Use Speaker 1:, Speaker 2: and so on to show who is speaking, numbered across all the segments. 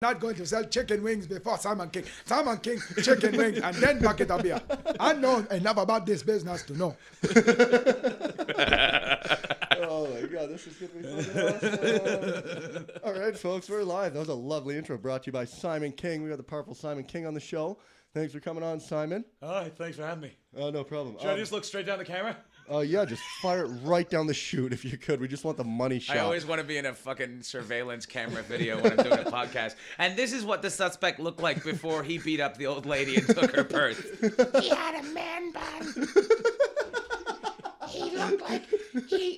Speaker 1: not going to sell chicken wings before Simon King. Simon King, chicken wings, and then bucket of beer. I know enough about this business to know.
Speaker 2: Oh my God, this is going to be fucking awesome. All right, folks, we're live. That was a lovely intro brought to you by Simon King. We got the powerful Simon King on the show. Thanks for coming on, Simon.
Speaker 3: Oh, thanks for having me.
Speaker 2: Oh, no problem.
Speaker 3: Should I just look straight down the camera?
Speaker 2: Yeah, just fire it right down the chute if you could. We just want the money shot.
Speaker 4: I always want to be in a fucking surveillance camera video when I'm doing a podcast. And this is what the suspect looked like before he beat up the old lady and took her purse.
Speaker 5: He had a man bun. He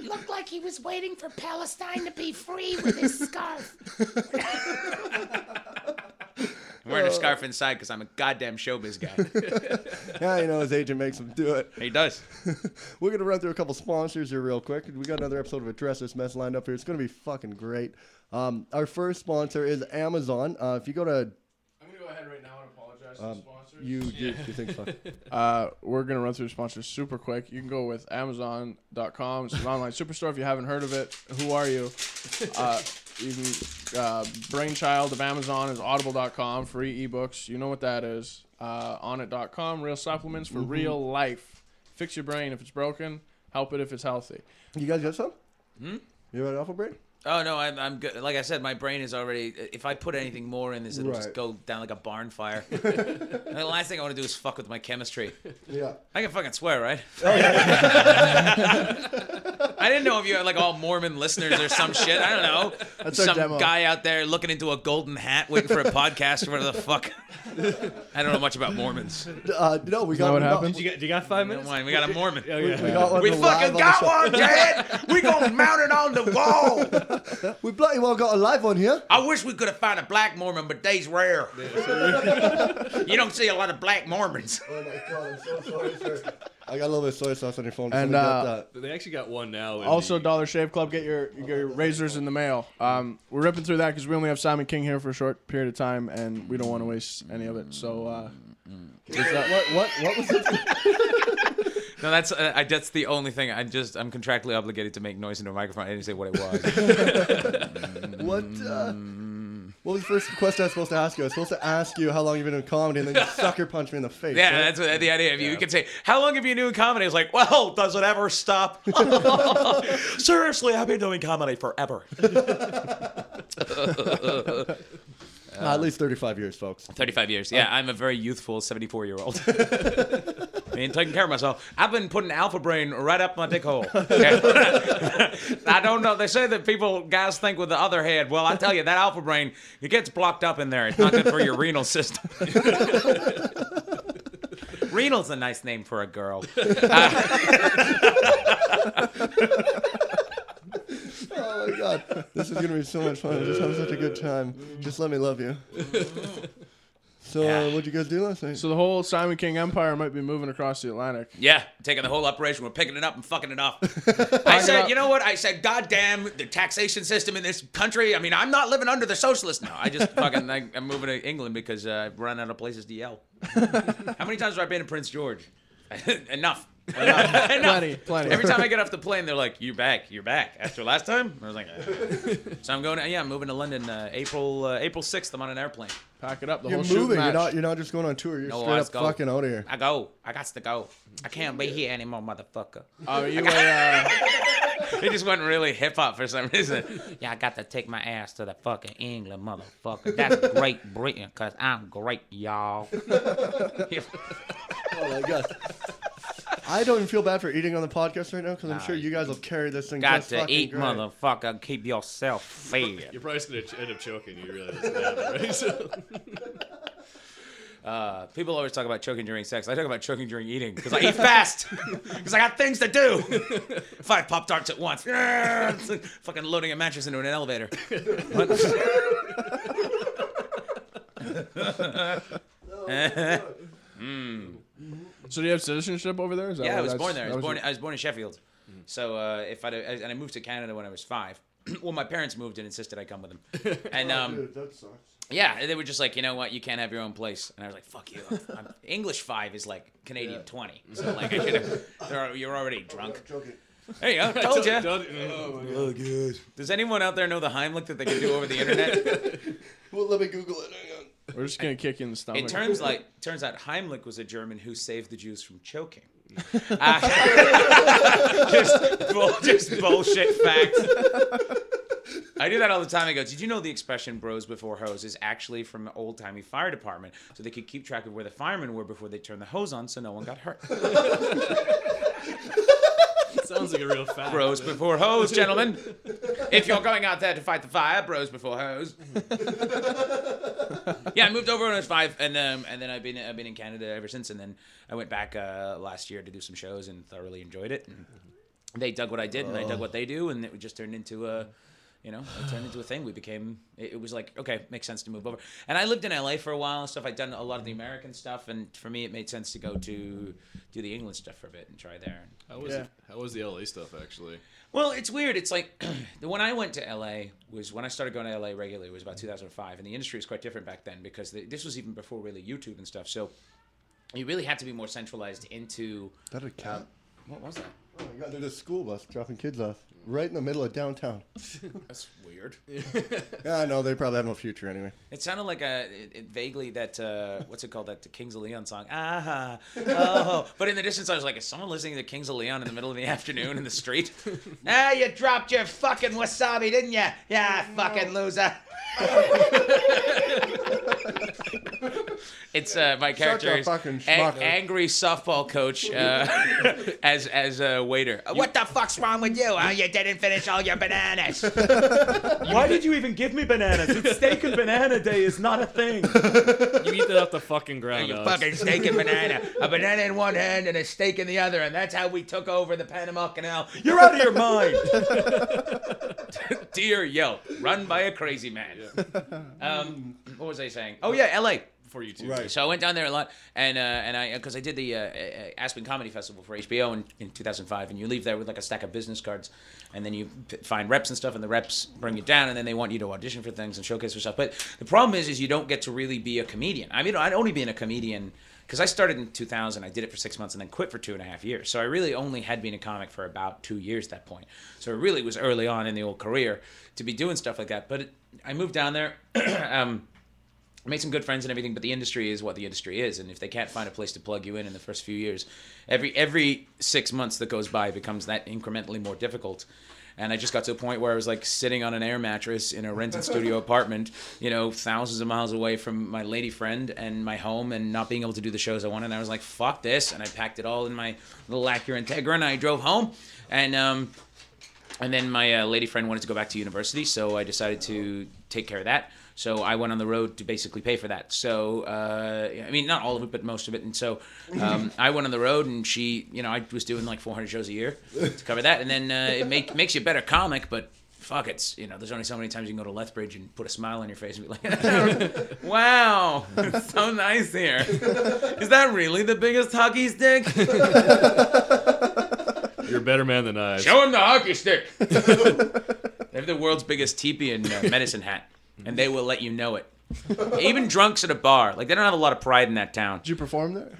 Speaker 5: looked like he was waiting for Palestine to be free with his scarf.
Speaker 4: I'm wearing a scarf inside because I'm a goddamn showbiz guy.
Speaker 2: Yeah, you know, his agent makes him do it.
Speaker 4: He does.
Speaker 2: We're going to run through a couple sponsors here real quick. We got another episode of Address This Mess lined up here. It's going to be fucking great. Our first sponsor is Amazon. If you go to...
Speaker 6: I'm going to go ahead right now and apologize to the sponsors.
Speaker 2: You think so?
Speaker 6: We're going to run through the sponsors super quick. You can go with Amazon.com. It's an online superstore. If you haven't heard of it, who are you? You can, brainchild of Amazon is audible.com, free ebooks. You know what that is. Onnit.com, real supplements for real life. Fix your brain if it's broken. Help it if it's healthy.
Speaker 2: You guys got some? You got an Alpha Brain?
Speaker 4: Oh, no, I'm good. Like I said, my brain is already... If I put anything more in this, it'll just
Speaker 2: Right.
Speaker 4: go down like a barn fire. The last thing I want to do is fuck with my chemistry.
Speaker 2: Yeah.
Speaker 4: I can fucking swear, right? I didn't know if you had like all Mormon listeners or some shit. I don't know.
Speaker 6: That's our
Speaker 4: Some
Speaker 6: demo.
Speaker 4: guy out there looking into a golden hat waiting for a podcast or whatever the fuck. I don't know much about Mormons.
Speaker 2: No, we
Speaker 6: Is that
Speaker 2: got
Speaker 6: what happens?
Speaker 3: Do you got 5 minutes?
Speaker 4: We got a Mormon.
Speaker 3: Oh, yeah.
Speaker 2: We got one
Speaker 4: We
Speaker 2: live
Speaker 4: fucking
Speaker 2: on the
Speaker 4: got
Speaker 2: show.
Speaker 4: one, Dad! We gonna mount it on the wall!
Speaker 2: We bloody well got a live one here.
Speaker 4: I wish we could have found a black Mormon, but they's rare. You don't see a lot of black Mormons.
Speaker 2: Oh my God, I'm so sorry, sir. I got a little bit of soy sauce on your phone.
Speaker 6: And,
Speaker 2: Somebody got that.
Speaker 3: They actually got one now.
Speaker 6: Also, Dollar Shave Club, get your razors in the mail. We're ripping through that because we only have Simon King here for a short period of time, and we don't want to waste any of it. So,
Speaker 2: What was it?
Speaker 4: No, that's the only thing. I'm contractually obligated to make noise into a microphone. I didn't say what it was.
Speaker 2: What was the first question I was supposed to ask you? I was supposed to ask you how long you've been in comedy, and then you sucker punch me in the face.
Speaker 4: Yeah,
Speaker 2: right?
Speaker 4: that's what, the idea. If you can say, "How long have you been doing comedy?" It's like, well, does it ever stop? Seriously, I've been doing comedy forever.
Speaker 2: At least 35 years, folks.
Speaker 4: 35 years. Yeah, I'm a very youthful 74-year-old. I mean, taking care of myself. I've been putting Alpha Brain right up my dick hole. I don't know. They say that guys think with the other head. Well, I tell you, that Alpha Brain, it gets blocked up in there. It's not good for your renal system. Renal's a nice name for a girl.
Speaker 2: Oh my God, this is gonna be so much fun. I'm just having such a good time. Just let me love you. So, what'd you guys do last night?
Speaker 6: so the whole Simon King empire might be moving across the Atlantic.
Speaker 4: Yeah, taking the whole operation. We're picking it up and fucking it up. I said, you know what? I said, goddamn the taxation system in this country. I mean, I'm not living under the socialists now. I just fucking, I'm moving to England because I've run out of places to yell. How many times have I been to Prince George? Enough.
Speaker 6: Plenty.
Speaker 4: Every time I get off the plane, they're like, you're back. After last time? I was like, So I'm I'm moving to London April 6th. I'm on an airplane.
Speaker 6: Pack it up. The
Speaker 2: You're
Speaker 6: whole shoot
Speaker 2: moving.
Speaker 6: match.
Speaker 2: You're not just going on tour. You're
Speaker 4: No,
Speaker 2: straight
Speaker 4: let's
Speaker 2: up
Speaker 4: go.
Speaker 2: fucking out of here.
Speaker 4: I got to go. I can't be here anymore, motherfucker.
Speaker 6: You
Speaker 4: He just went really hip hop for some reason. Yeah, I got to take my ass to the fucking England, motherfucker. That's Great Britain, because I'm great, y'all.
Speaker 2: Oh my God. I don't even feel bad for eating on the podcast right now because I'm sure you guys will carry this thing.
Speaker 4: Got
Speaker 2: just
Speaker 4: to
Speaker 2: fucking
Speaker 4: eat,
Speaker 2: great.
Speaker 4: motherfucker. Keep yourself fed.
Speaker 3: You're probably just going to end up choking. You realize that, right? So,
Speaker 4: People always talk about choking during sex. I talk about choking during eating because I eat fast. Because I got things to do. 5 Pop-Tarts at once. It's like fucking loading a mattress into an elevator.
Speaker 6: So do you have citizenship over there? Is that
Speaker 4: Yeah,
Speaker 6: why
Speaker 4: I was
Speaker 6: that's-
Speaker 4: born there.
Speaker 6: that was
Speaker 4: I was born in Sheffield. So and I moved to Canada when I was 5. Well, my parents moved and insisted I come with them. And
Speaker 2: Dude, that sucks.
Speaker 4: yeah, they were just like, you know what, you can't have your own place. And I was like, fuck you. English 5 is like Canadian 20. So like, you're already drunk.
Speaker 2: Joking.
Speaker 4: There you go. Told you.
Speaker 3: Oh,
Speaker 4: Does anyone out there know the Heimlich that they can do over the internet?
Speaker 2: Well, let me Google it. Hang on.
Speaker 6: We're just gonna kick you in the stomach.
Speaker 4: It turns out Heimlich was a German who saved the Jews from choking. Just bullshit facts. I do that all the time. I go, did you know the expression "bros before hose" is actually from an old-timey fire department, so they could keep track of where the firemen were before they turned the hose on, so no one got hurt.
Speaker 3: Sounds like a real fact.
Speaker 4: Bros before hose, gentlemen. If you're going out there to fight the fire, bros before hose. Yeah, I moved over when I was 5, and then I've been in Canada ever since. And then I went back last year to do some shows and thoroughly enjoyed it. And they dug what I did, and I dug what they do, and it just turned into a. It turned into a thing. We became, it was like, okay, makes sense to move over. And I lived in LA for a while and stuff. I'd done a lot of the American stuff. And for me, it made sense to go to do the England stuff for a bit and try there.
Speaker 3: How was the LA stuff, actually?
Speaker 4: Well, it's weird. It's like, when I went to LA, was when I started going to LA regularly, was about 2005. And the industry was quite different back then because this was even before really YouTube and stuff. So you really had to be more centralized into.
Speaker 2: Is that a cat?
Speaker 4: What was that?
Speaker 2: Oh my God, there's a school bus dropping kids off right in the middle of downtown.
Speaker 4: That's weird.
Speaker 2: Yeah, no, they probably have no future anyway.
Speaker 4: It sounded like vaguely that what's it called, that the Kings of Leon song, oh. But in the distance I was like, is someone listening to Kings of Leon in the middle of the afternoon in the street? You dropped your fucking wasabi, didn't you? Yeah, fucking loser. It's my character is angry softball coach as a waiter. What the fuck's wrong with you? You didn't finish all your bananas. Why did you even give me bananas? It's steak and banana day is not a thing.
Speaker 3: You eat that off the fucking ground,
Speaker 4: You
Speaker 3: Alex.
Speaker 4: fucking steak and banana. A banana in one hand and a steak in the other, and that's how we took over the Panama Canal. You're out of your mind. Dear Yelp, run by a crazy man. What was I saying? Oh yeah, LA.
Speaker 3: For you two.
Speaker 2: Right.
Speaker 4: So I went down there a lot, and I because I did the Aspen Comedy Festival for HBO in 2005, and you leave there with like a stack of business cards, and then you find reps and stuff, and the reps bring you down, and then they want you to audition for things and showcase for stuff. But the problem is you don't get to really be a comedian. I mean, I'd only been a comedian because I started in 2000. I did it for 6 months and then quit for 2.5 years. So I really only had been a comic for about 2 years at that point. So it really was early on in the old career to be doing stuff like that. But I moved down there. I made some good friends and everything, but the industry is what the industry is, and if they can't find a place to plug you in the first few years, every 6 months that goes by becomes that incrementally more difficult. And I just got to a point where I was like sitting on an air mattress in a rented studio apartment, thousands of miles away from my lady friend and my home, and not being able to do the shows I wanted. And I was like, fuck this, and I packed it all in my little Acura Integra, and I drove home, and then my lady friend wanted to go back to university, so I decided to take care of that. So I went on the road to basically pay for that. So, I mean, not all of it, but most of it. And so I went on the road, and she, I was doing like 400 shows a year to cover that. And then it makes you a better comic, but fuck, it's, there's only so many times you can go to Lethbridge and put a smile on your face and be like, wow, it's so nice here. Is that really the biggest hockey stick?
Speaker 3: You're a better man than I.
Speaker 4: Show him the hockey stick. They have the world's biggest teepee and medicine hat. And they will let you know it. Even drunks at a bar. Like, they don't have a lot of pride in that town.
Speaker 2: Did you perform there?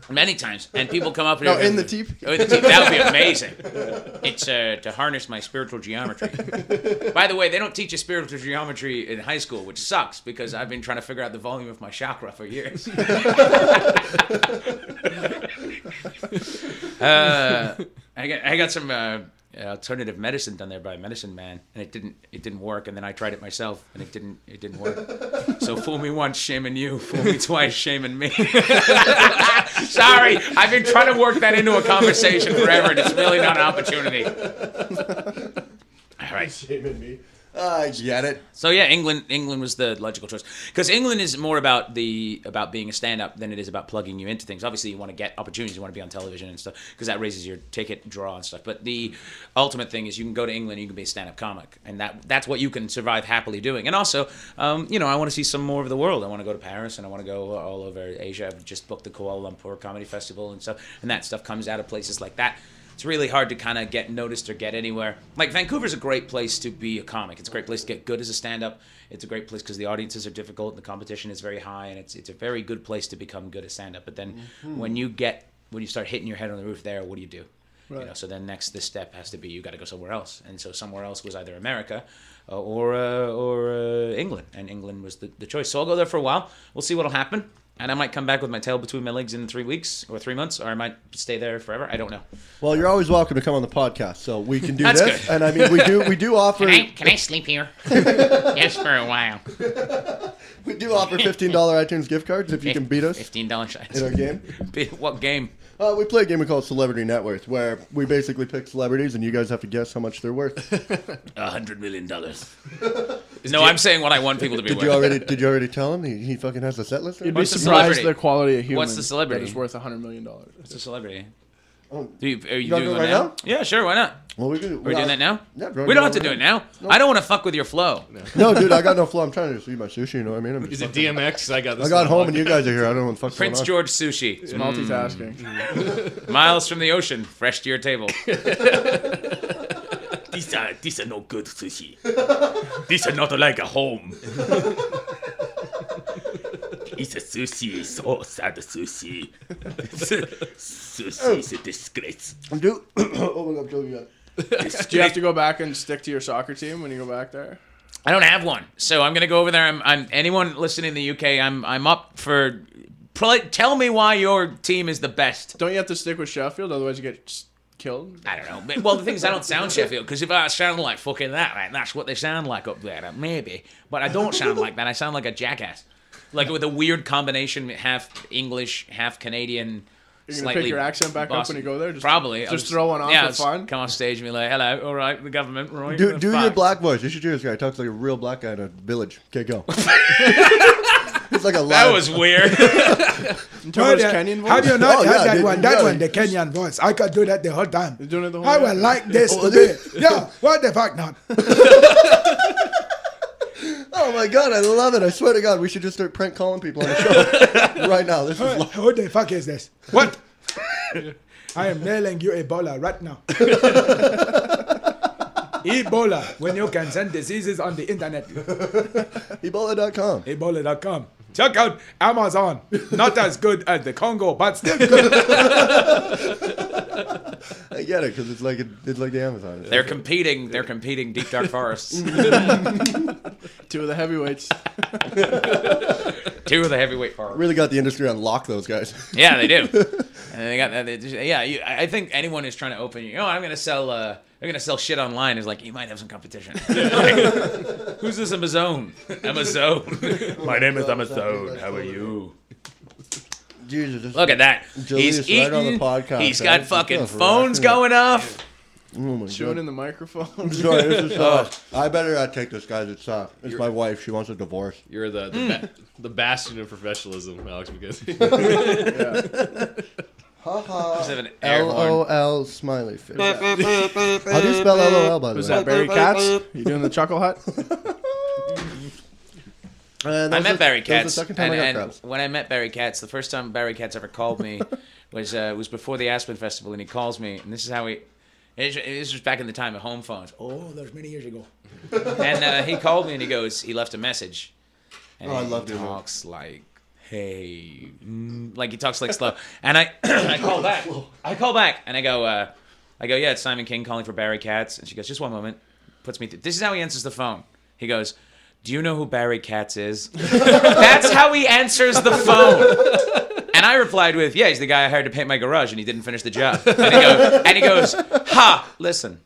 Speaker 4: Many times. And people come up and...
Speaker 2: No, in the teepee?
Speaker 4: Oh, in the teepee. That would be amazing. It's to harness my spiritual geometry. By the way, they don't teach you spiritual geometry in high school, which sucks, because I've been trying to figure out the volume of my chakra for years. I got some... alternative medicine done there by a medicine man, and it didn't work. And then I tried it myself, and it didn't work. So fool me once, shaming you. Fool me twice, shaming me. Sorry, I've been trying to work that into a conversation forever, and it's really not an opportunity. All right,
Speaker 2: Shaming me. I get it.
Speaker 4: So yeah, England was the logical choice, because England is more about being a stand-up than it is about plugging you into things. Obviously, you want to get opportunities, you want to be on television and stuff, because that raises your ticket draw and stuff. But the ultimate thing is you can go to England, and you can be a stand-up comic, and that's what you can survive happily doing. And also, I want to see some more of the world. I want to go to Paris, and I want to go all over Asia. I've just booked the Kuala Lumpur Comedy Festival and stuff, and that stuff comes out of places like that. It's really hard to kind of get noticed or get anywhere. Like, Vancouver's a great place to be a comic. It's a great place to get good as a stand-up. It's a great place because the audiences are difficult and the competition is very high, and it's a very good place to become good at stand-up. But then when you start hitting your head on the roof there, what do you do? You know, so then the step has to be you got to go somewhere else, and so somewhere else was either America or England, and England was the choice. So I'll go there for a while. We'll see what'll happen. And I might come back with my tail between my legs in 3 weeks or 3 months, or I might stay there forever. I don't know.
Speaker 2: Well, you're always welcome to come on the podcast, so we can do
Speaker 4: That's
Speaker 2: this.
Speaker 4: good.
Speaker 2: And I mean, we do offer
Speaker 5: Can I sleep here? Just for a while.
Speaker 2: we do offer $15 iTunes gift cards if you can beat us
Speaker 4: $15 shots.
Speaker 2: in our game.
Speaker 4: What game?
Speaker 2: We play a game we call Celebrity Net Worth, where we basically pick celebrities, and you guys have to guess how much they're worth.
Speaker 4: $100 million. No, I'm saying what I want people to be
Speaker 2: Did
Speaker 4: worth.
Speaker 2: you already tell him he fucking has a set list?
Speaker 6: You'd be
Speaker 4: What's the
Speaker 6: surprised
Speaker 4: celebrity?
Speaker 6: the quality of human.
Speaker 4: What's the celebrity?
Speaker 6: that is worth $100 million?
Speaker 4: It's a celebrity.
Speaker 2: Oh.
Speaker 4: Are you
Speaker 2: wanna
Speaker 4: doing
Speaker 2: do
Speaker 4: it
Speaker 2: it right
Speaker 4: now?
Speaker 2: now?
Speaker 4: Yeah, sure. Why not?
Speaker 2: Well, we can.
Speaker 4: Are we doing that now?
Speaker 2: Yeah,
Speaker 4: We don't have to do it now. I don't want to fuck with your flow.
Speaker 2: No, dude, I got no flow. I'm trying to just eat my sushi. You know what I mean?
Speaker 3: Is it DMX? I got this.
Speaker 2: I got
Speaker 3: one
Speaker 2: home
Speaker 3: locked.
Speaker 2: and you guys are here. I don't know what the fuck's
Speaker 4: Prince
Speaker 2: going on.
Speaker 4: George sushi.
Speaker 6: It's multitasking.
Speaker 4: Miles from the ocean, fresh to your table.
Speaker 7: These are no good sushi. These are not like a home. It's a sushi, so sad sushi. Sushi is a disgrace.
Speaker 2: Dude, oh my god, Joe, you got.
Speaker 6: Do you have to go back and stick to your soccer team when you go back there?
Speaker 4: I don't have one, so I'm gonna go over there. I'm anyone listening in the UK. I'm up for. Tell me why your team is the best.
Speaker 6: Don't you have to stick with Sheffield? Otherwise, you get killed.
Speaker 4: I don't know. But- Well, the thing is, I don't sound Sheffield, because if I sound like fucking that, right, that's what they sound like up there, maybe. But I don't sound like that. I sound like a jackass. Like with a weird combination, half English, half Canadian.
Speaker 6: You're gonna pick your accent back up when you go there?
Speaker 4: Probably. I'll
Speaker 6: Just throw one on
Speaker 4: yeah,
Speaker 6: for
Speaker 4: just
Speaker 6: fun?
Speaker 4: Come off stage and be like, hello, all right, the government, right?
Speaker 2: Do your
Speaker 4: fuck.
Speaker 2: black voice. You should do this guy. He talks like a real black guy in a village. Okay, go. It's like a
Speaker 4: That
Speaker 2: live.
Speaker 4: was weird.
Speaker 6: Turbo's Kenyan voice?
Speaker 1: Have you not
Speaker 2: Oh,
Speaker 1: heard
Speaker 2: yeah,
Speaker 1: that
Speaker 2: dude,
Speaker 1: one?
Speaker 2: you
Speaker 1: That
Speaker 2: got
Speaker 1: one,
Speaker 2: it.
Speaker 1: the Kenyan voice. I could do that the whole time.
Speaker 6: You're doing it the whole
Speaker 1: I
Speaker 6: time?
Speaker 1: will like this
Speaker 2: Oh,
Speaker 1: today. Yeah, what the fuck not?
Speaker 2: Oh my god, I love it. I swear to God, we should just start prank calling people on the show right now. This is
Speaker 1: Who the fuck is this? What? I am mailing you Ebola right now. Ebola, when you can send diseases on the internet.
Speaker 2: Ebola.com.
Speaker 1: Ebola.com. Check out Amazon. Not as good as the Congo, but still good.
Speaker 2: I get it because it's like the Amazon.
Speaker 4: They're competing deep dark forests.
Speaker 6: Two of the heavyweights.
Speaker 4: Two of the heavyweight forests.
Speaker 2: Really got the industry on lock, those guys.
Speaker 4: Yeah, they do. And they got that. I think anyone who's trying to open, I'm gonna sell shit online is like, you might have some competition. Like, who's this Amazon? Amazon.
Speaker 7: My name is Amazon. How are you?
Speaker 2: Jesus, this
Speaker 4: Look at that.
Speaker 2: Julius
Speaker 4: He's
Speaker 2: right on the
Speaker 4: eating.
Speaker 2: podcast,
Speaker 4: He's
Speaker 2: man.
Speaker 4: got fucking
Speaker 2: Just
Speaker 4: phones
Speaker 2: rocking it.
Speaker 4: going off.
Speaker 2: Oh my
Speaker 6: Chewing
Speaker 2: God.
Speaker 6: in the microphone.
Speaker 2: Sorry, this is I better take this, guys. It's my wife. She wants a divorce.
Speaker 3: You're the bastion of professionalism, Alex McKenzie.
Speaker 4: Just have an air horn.
Speaker 2: LOL smiley face. How do you spell LOL, by the
Speaker 6: Was
Speaker 2: way?
Speaker 6: that Barry Katz? You doing the Chuckle Hut?
Speaker 4: I met Barry
Speaker 2: That was
Speaker 4: Katz,
Speaker 2: the second time I got
Speaker 4: and
Speaker 2: crabs.
Speaker 4: when I met Barry Katz, the first time Barry Katz ever called me was before the Aspen Festival, and he calls me, and this is how this was back in the time of home phones. Oh, that was many years ago. And he called me, and he left a message. And
Speaker 2: Oh, I
Speaker 4: he
Speaker 2: love doing that.
Speaker 4: talks like, hey, like he talks like slow. And I call back, and I go, yeah, it's Simon King calling for Barry Katz. And she goes, just one moment. Puts me through. This is how he answers the phone. He goes, do you know who Barry Katz is? That's how he answers the phone. And I replied with, yeah, he's the guy I hired to paint my garage, and he didn't finish the job. And he goes, ha, listen.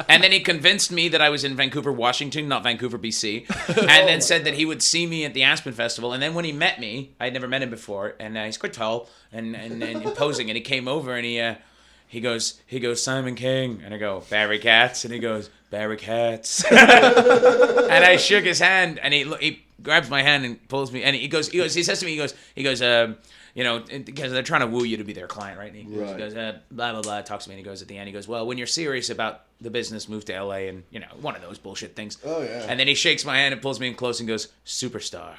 Speaker 4: And then he convinced me that I was in Vancouver, Washington, not Vancouver, BC, and then said that he would see me at the Aspen Festival. And then when he met me, I had never met him before, and he's quite tall and imposing, and he came over and he goes, Simon King, and I go, Barry Katz, and he goes, Barry Katz. And I shook his hand, and he grabs my hand and pulls me, and he says to me, because they're trying to woo you to be their client, right? And he goes, blah, blah, blah, talks to me, and he goes at the end, he goes, well, when you're serious about the business, move to LA, and, one of those bullshit things.
Speaker 2: Oh, yeah.
Speaker 4: And then he shakes my hand and pulls me in close and goes, superstar.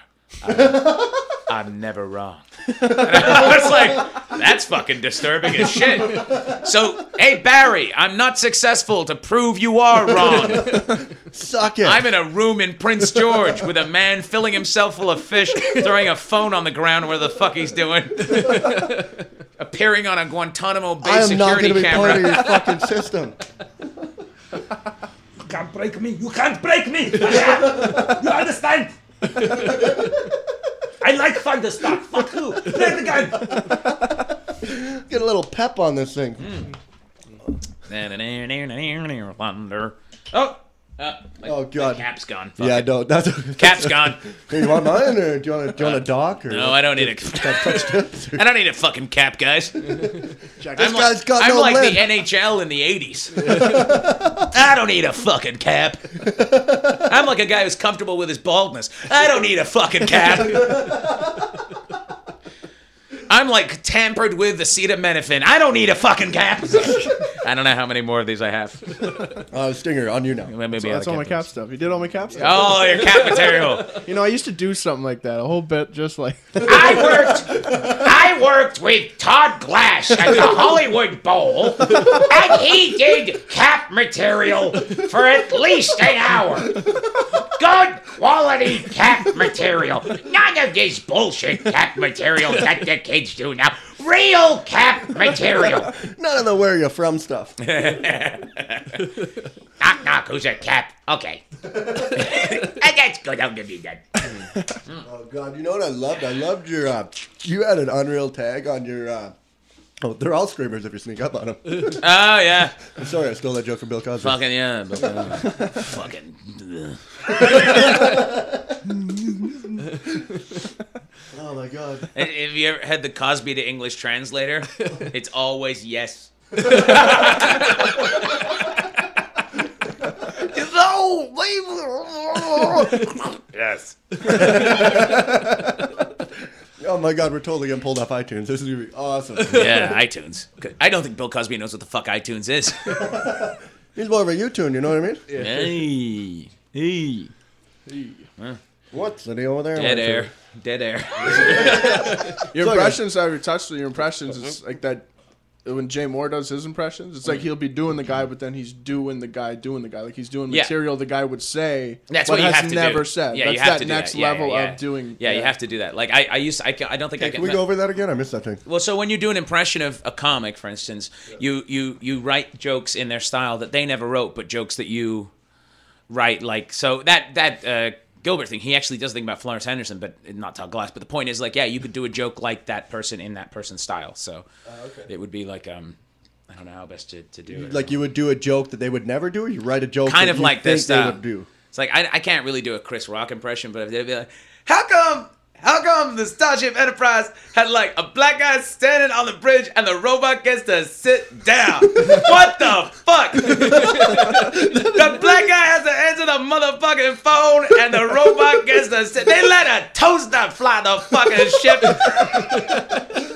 Speaker 4: I'm never wrong. And I was like, that's fucking disturbing as shit. So, hey, Barry, I'm not successful to prove you are wrong.
Speaker 2: Suck it.
Speaker 4: I'm in a room in Prince George with a man filling himself full of fish, throwing a phone on the ground where the fuck he's doing. appearing on a Guantanamo Bay
Speaker 2: I am not
Speaker 4: security
Speaker 2: going to be part of
Speaker 4: camera.
Speaker 2: your fucking system.
Speaker 7: You can't break me. You can't break me. You understand? I like Thunderstock. Fuck you. Play it again.
Speaker 2: Get a little pep on this thing.
Speaker 4: Thunder. Oh.
Speaker 2: Oh, God.
Speaker 4: Cap's gone. Fuck
Speaker 2: Yeah,
Speaker 4: it.
Speaker 2: no. That's
Speaker 4: Cap's gone.
Speaker 2: Hey, you want mine, or do you want a doc? Or
Speaker 4: No, I don't need a. I don't need a fucking cap, guys.
Speaker 2: This guy's got
Speaker 4: I'm
Speaker 2: no
Speaker 4: like
Speaker 2: lid.
Speaker 4: the NHL in the 80s. I don't need a fucking cap. I'm like a guy who's comfortable with his baldness. I don't need a fucking cap. I'm like tampered with acetaminophen. I don't need a fucking cap. I don't know how many more of these I have.
Speaker 2: Stinger, on you now.
Speaker 4: Maybe
Speaker 6: That's
Speaker 4: other
Speaker 6: all my cap
Speaker 4: captains.
Speaker 6: stuff. You did all my cap stuff.
Speaker 4: Oh, your cap material.
Speaker 6: You know, I used to do something like that. A whole bit just like.
Speaker 5: I worked with Todd Glass at the Hollywood Bowl, and he did cap material for at least an hour. Good quality cap material. None of this bullshit cap material that the kids do now. Real cap material.
Speaker 2: None of the where you from stuff.
Speaker 5: Knock, knock, who's a cap? Okay. That's good, I'll give you that.
Speaker 2: Oh, God, you know what I loved? I loved your, you had an Unreal tag on your, oh, they're all screamers if you sneak up on them.
Speaker 4: Oh, yeah.
Speaker 2: I'm sorry, I stole that joke from Bill Cosby.
Speaker 4: Fucking, yeah. But, fucking.
Speaker 2: Oh, my God.
Speaker 4: Have you ever had the Cosby to English translator? It's always yes.
Speaker 2: No,
Speaker 7: Yes.
Speaker 2: Oh, my God, we're totally getting pulled off iTunes. This is going to be awesome.
Speaker 4: Yeah, iTunes. I don't think Bill Cosby knows what the fuck iTunes is.
Speaker 2: He's more of a U-tune, you know what I mean?
Speaker 4: Hey.
Speaker 2: What's the deal over there?
Speaker 4: Dead air. Dead air.
Speaker 6: Your impressions have you touched your impressions is like that when Jay Moore does his impressions, it's like he'll be doing the guy, but then he's doing the guy. Like he's doing
Speaker 4: Yeah.
Speaker 6: material the guy would say,
Speaker 4: That's
Speaker 6: but
Speaker 4: what you
Speaker 6: has
Speaker 4: have to
Speaker 6: never
Speaker 4: do.
Speaker 6: said.
Speaker 4: Yeah,
Speaker 6: That's
Speaker 4: you have
Speaker 6: that
Speaker 4: to do
Speaker 6: next
Speaker 4: that. Yeah,
Speaker 6: level
Speaker 4: yeah.
Speaker 6: of doing.
Speaker 4: Yeah, you have to do that. Like I don't think I
Speaker 2: Can we go over that again? I missed that thing.
Speaker 4: Well, so when you do an impression of a comic, for instance, you write jokes in their style that they never wrote, but jokes that you write. Like so that Gilbert thing, he actually does think about Florence Henderson, but not Todd Glass. But the point is, like, yeah, you could do a joke like that person in that person's style. So it would be like I don't know how best to do it.
Speaker 2: Like you would do a joke that they would never do, or you write a joke
Speaker 4: Kind
Speaker 2: that
Speaker 4: of
Speaker 2: you
Speaker 4: like
Speaker 2: think
Speaker 4: this
Speaker 2: they
Speaker 4: style.
Speaker 2: would do.
Speaker 4: It's like I can't really do a Chris Rock impression, but they'd be like, how come the Starship Enterprise had like a black guy standing on the bridge and the robot gets to sit down? What the fuck? The black guy has to answer the motherfucking phone and the robot gets to sit. They let a toaster fly the fucking ship.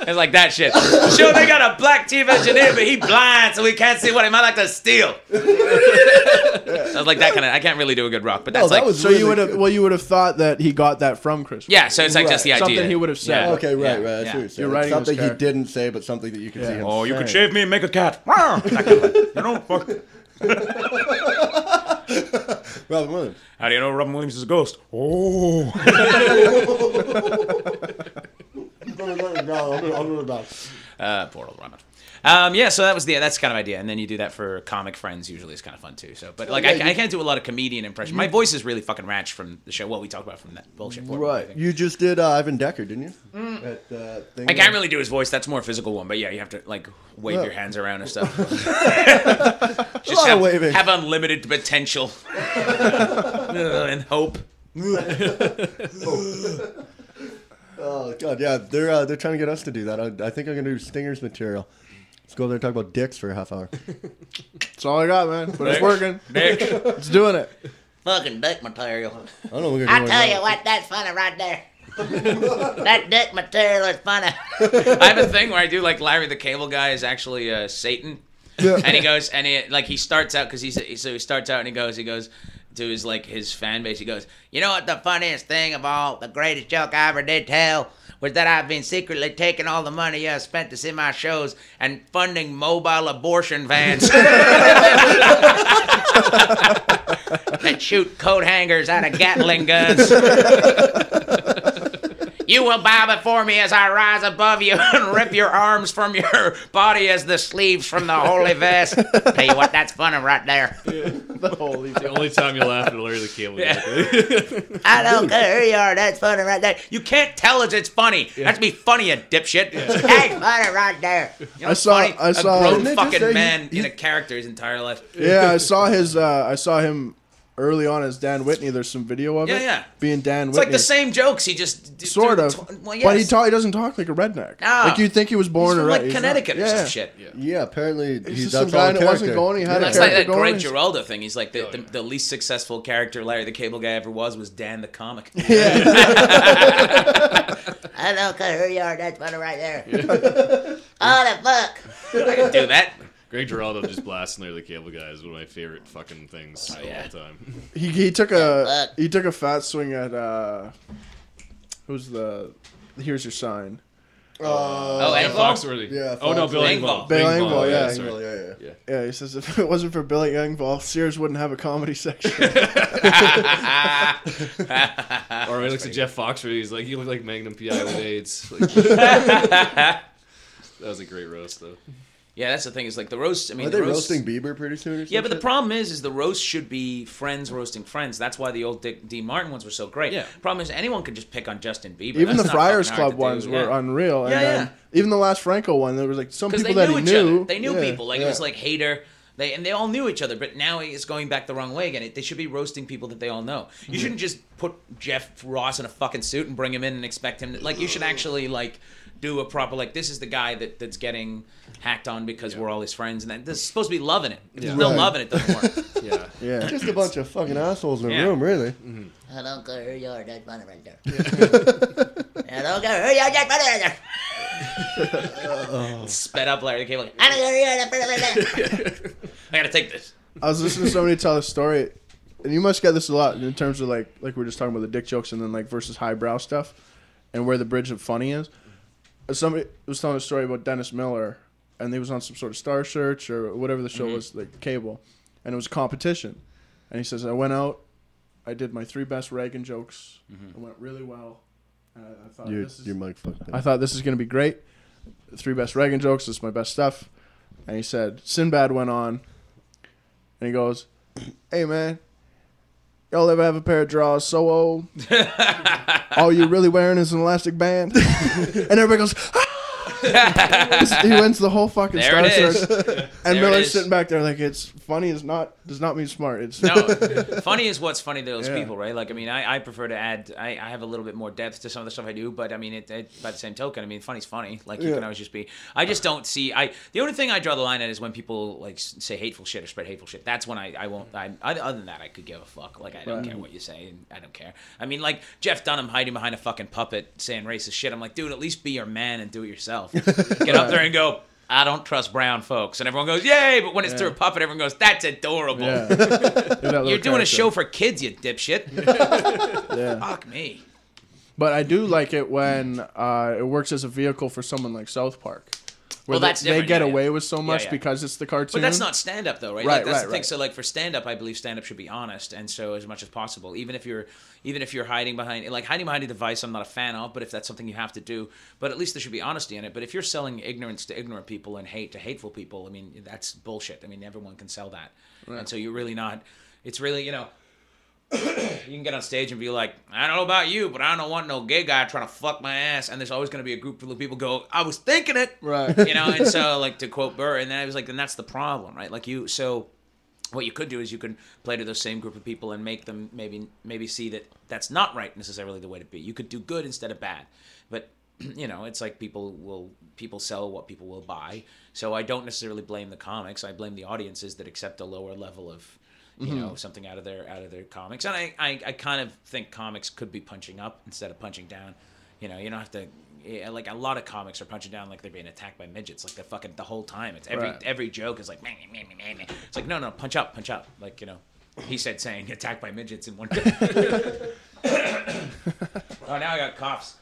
Speaker 4: It's like that shit. Sure, they got a black chief engineer, but he blind, so he can't see what he might like to steal. I was like that kind of. I can't really do a good Rock, but that's
Speaker 2: No, that
Speaker 4: like.
Speaker 2: was
Speaker 6: So you would have you would have thought that he got that from Chris.
Speaker 4: Yeah, so it's like just the idea.
Speaker 6: Something he would have said.
Speaker 4: Yeah.
Speaker 2: Okay, right.
Speaker 4: Yeah,
Speaker 2: I see what you're
Speaker 4: yeah.
Speaker 2: saying.
Speaker 6: You're writing
Speaker 2: something
Speaker 6: his
Speaker 2: he
Speaker 6: character.
Speaker 2: didn't say, but something that you could see him
Speaker 7: Oh, you
Speaker 2: saying.
Speaker 7: could shave me and make a cat. That kind of thing. You know, fuck.
Speaker 2: Robin Williams.
Speaker 7: How do you know Robin Williams is a ghost? Oh.
Speaker 4: Poor old Robin. Yeah, so that's kind of idea, and then you do that for comic friends. Usually, it's kind of fun too. So, but like, I can't do a lot of comedian impression. My voice is really fucking ranch from the show. What we talked about from that bullshit.
Speaker 2: Right. You just did Ivan Decker, didn't you? At, thing
Speaker 4: I can't really do his voice. That's more a physical one. But yeah, you have to like wave
Speaker 2: Yeah.
Speaker 4: your hands around and stuff.
Speaker 2: A lot of waving.
Speaker 4: Have unlimited potential and hope.
Speaker 2: Oh God, yeah, they're trying to get us to do that. I think I'm gonna do Stinger's material. Let's go there and talk about dicks for a half hour.
Speaker 6: That's all I got, man. But it's working.
Speaker 4: Dick.
Speaker 6: It's doing it.
Speaker 5: Fucking dick material.
Speaker 2: I don't know. What we're
Speaker 5: I
Speaker 2: gonna do
Speaker 5: tell
Speaker 2: right
Speaker 5: you
Speaker 2: now.
Speaker 5: what, that's funny right there. That dick material is funny.
Speaker 4: I have a thing where I do like Larry the Cable Guy is actually Satan, and he goes and he starts out because he starts out and he goes to his like his fan base. He goes, you know what the funniest thing of all, the greatest joke I ever did tell was that I've been secretly taking all the money I spent to see my shows and funding mobile abortion vans that shoot coat hangers out of Gatling guns.
Speaker 5: You will bow before me as I rise above you and rip your arms from your body as the sleeves from the holy vest. Tell you what, that's funny right there.
Speaker 6: The holy.
Speaker 3: The only time you laugh at Larry the Cable Guy.
Speaker 5: I don't care who you are, that's funny right there. You can't tell us it's funny. That's be funny, you dipshit. That's funny right there. You know,
Speaker 6: I saw
Speaker 5: funny?
Speaker 6: a
Speaker 2: Didn't
Speaker 5: grown
Speaker 2: they just
Speaker 5: fucking
Speaker 2: say
Speaker 5: man in a character his entire life.
Speaker 6: Yeah, I saw him early on as Dan Whitney. There's some video of it.
Speaker 5: Yeah.
Speaker 6: Being Dan
Speaker 5: It's
Speaker 6: Whitney.
Speaker 5: like the same jokes. He just
Speaker 6: Sort of.
Speaker 5: Well, yes.
Speaker 6: But he doesn't talk like a redneck.
Speaker 5: No.
Speaker 6: Like you'd think he was born
Speaker 5: He's from
Speaker 6: around
Speaker 5: like Connecticut or some shit.
Speaker 2: Yeah, apparently
Speaker 6: He's
Speaker 2: he's
Speaker 6: just some
Speaker 2: that's
Speaker 6: guy
Speaker 2: all
Speaker 6: that wasn't
Speaker 2: character.
Speaker 6: going. He had
Speaker 5: That's
Speaker 6: a
Speaker 5: like
Speaker 6: character
Speaker 5: that Greg
Speaker 6: going.
Speaker 5: Giraldo thing. He's like the least successful character Larry the Cable Guy ever was Dan the comic. I don't care who you are. That's funny right there. Oh, the fuck. I can do that.
Speaker 3: Greg Giraldo just blasting Larry the Cable Guy is one of my favorite fucking things of all time.
Speaker 6: He took a fat swing at who's the Here's Your Sign.
Speaker 5: Oh,
Speaker 3: Yeah,
Speaker 5: Engvall?
Speaker 3: Foxworthy.
Speaker 2: Yeah,
Speaker 3: Oh no, Bill
Speaker 5: Engvall.
Speaker 3: Engvall.
Speaker 6: Bill Engvall, yeah.
Speaker 3: sorry.
Speaker 2: Yeah.
Speaker 6: Yeah, he says if it wasn't for Billy Engvall, Sears wouldn't have a comedy section.
Speaker 3: Or when he looks at Jeff Foxworthy, he's like, "You look like Magnum PI with AIDS." Like, that was a great roast, though.
Speaker 5: Yeah, that's the thing. Is like the roast. I mean,
Speaker 2: Are
Speaker 5: the
Speaker 2: they
Speaker 5: roast,
Speaker 2: roasting Bieber pretty soon? Or
Speaker 5: Yeah,
Speaker 2: some
Speaker 5: but the
Speaker 2: shit?
Speaker 5: problem is the roast should be friends roasting friends. That's why the old Dean Martin ones were so great.
Speaker 3: Yeah.
Speaker 5: Problem is anyone could just pick on Justin Bieber.
Speaker 6: Even
Speaker 5: That's
Speaker 6: the
Speaker 5: not
Speaker 6: Friars
Speaker 5: fucking hard
Speaker 6: Club
Speaker 5: to
Speaker 6: ones
Speaker 5: do.
Speaker 6: were
Speaker 5: Yeah.
Speaker 6: unreal. And
Speaker 5: Yeah,
Speaker 6: then
Speaker 5: yeah.
Speaker 6: even the last Franco one, there was like some
Speaker 5: Because
Speaker 6: people
Speaker 5: they
Speaker 6: that
Speaker 5: knew
Speaker 6: he
Speaker 5: each
Speaker 6: knew.
Speaker 5: other. They knew
Speaker 6: Yeah.
Speaker 5: people. Like it was like Hader. They all knew each other, but now it's going back the wrong way again. They should be roasting people that they all know. You shouldn't just put Jeff Ross in a fucking suit and bring him in and expect him to, like, you should actually like do a proper, like, this is the guy that's getting hacked on because we're all his friends, and this is supposed to be love in it. If there's no
Speaker 2: Right.
Speaker 5: love in it, doesn't work.
Speaker 3: Yeah.
Speaker 6: Yeah.
Speaker 2: Just a bunch of fucking assholes in a
Speaker 5: Yeah.
Speaker 2: room, really.
Speaker 5: I don't care who you are, that's funny right there. I don't care who you are, that's funny right there. Sped up Larry the Cable Guy. I don't care who you are, that's funny right there. I gotta take this.
Speaker 6: I was listening to somebody tell a story, and you must get this a lot in terms of like we're just talking about the dick jokes and then like versus highbrow stuff, and where the bridge of funny is. Somebody was telling a story about Dennis Miller, and he was on some sort of Star Search or whatever the show was, like cable, and it was a competition, and he says I went out, I did my 3 best Reagan jokes, it went really well, and I thought
Speaker 2: Your
Speaker 6: this is
Speaker 2: mic fucked up.
Speaker 6: I thought this is going to be great. 3 best Reagan jokes. This is my best stuff. And he said, Sinbad went on. And he goes, hey, man. Y'all ever have a pair of drawers so old? All you're really wearing is an elastic band? And everybody goes, ah! He wins the whole fucking
Speaker 5: There
Speaker 6: Star
Speaker 5: it is.
Speaker 6: Search. And
Speaker 5: There it
Speaker 6: Miller's
Speaker 5: is.
Speaker 6: sitting back there like, it's funny does not mean smart. It's
Speaker 5: No, funny is what's funny to those
Speaker 6: Yeah.
Speaker 5: people, right? Like, I mean, I prefer to add, I have a little bit more depth to some of the stuff I do, but I mean, by the same token, I mean, funny's funny. Like, you can always just be, I just don't see, the only thing I draw the line at is when people, like, say hateful shit or spread hateful shit. That's when I won't, other than that, I could give a fuck. Like, I don't care what you say, and I don't care. I mean, like, Jeff Dunham hiding behind a fucking puppet saying racist shit. I'm like, dude, at least be your man and do it yourself. Get up there and go, I don't trust brown folks. And everyone goes, yay! But when it's through a puppet, everyone goes, that's adorable.
Speaker 6: yeah. That little
Speaker 5: You're doing a
Speaker 6: character.
Speaker 5: show for kids, you dipshit.
Speaker 6: Yeah.
Speaker 5: Fuck me.
Speaker 6: But I do like it when it works as a vehicle for someone like South Park. Where
Speaker 5: Well, that's
Speaker 6: they
Speaker 5: different,
Speaker 6: get
Speaker 5: yeah, yeah.
Speaker 6: away with so much
Speaker 5: yeah.
Speaker 6: because it's the cartoon.
Speaker 5: But that's not stand-up, though, right?
Speaker 6: Right,
Speaker 5: Like, that's
Speaker 6: right,
Speaker 5: the thing.
Speaker 6: right.
Speaker 5: So, like, for stand-up, I believe stand-up should be honest, and so as much as possible, even if you're hiding behind a device, I'm not a fan of. But if that's something you have to do, but at least there should be honesty in it. But if you're selling ignorance to ignorant people and hate to hateful people, I mean, that's bullshit. I mean, everyone can sell that, and so you're really not. It's really, you know. You can get on stage and be like, I don't know about you, but I don't want no gay guy trying to fuck my ass. And there's always going to be a group full of people go, I was thinking it.
Speaker 6: Right.
Speaker 5: You know, and so, like, to quote Burr, and then I was like, then that's the problem, right? Like, so what you could do is you could play to those same group of people and make them maybe see that that's not right necessarily the way to be. You could do good instead of bad. But, you know, it's like people sell what people will buy. So I don't necessarily blame the comics. I blame the audiences that accept a lower level of, you know, something out of their comics. And I kind of think comics could be punching up instead of punching down. You know, you don't have to, like, a lot of comics are punching down like they're being attacked by midgets, like they're fucking the whole time. It's every joke is like, meh, meh, meh, meh, meh. It's like, no, punch up. Like, you know, he said saying attacked by midgets in one. Oh, now I got coughs.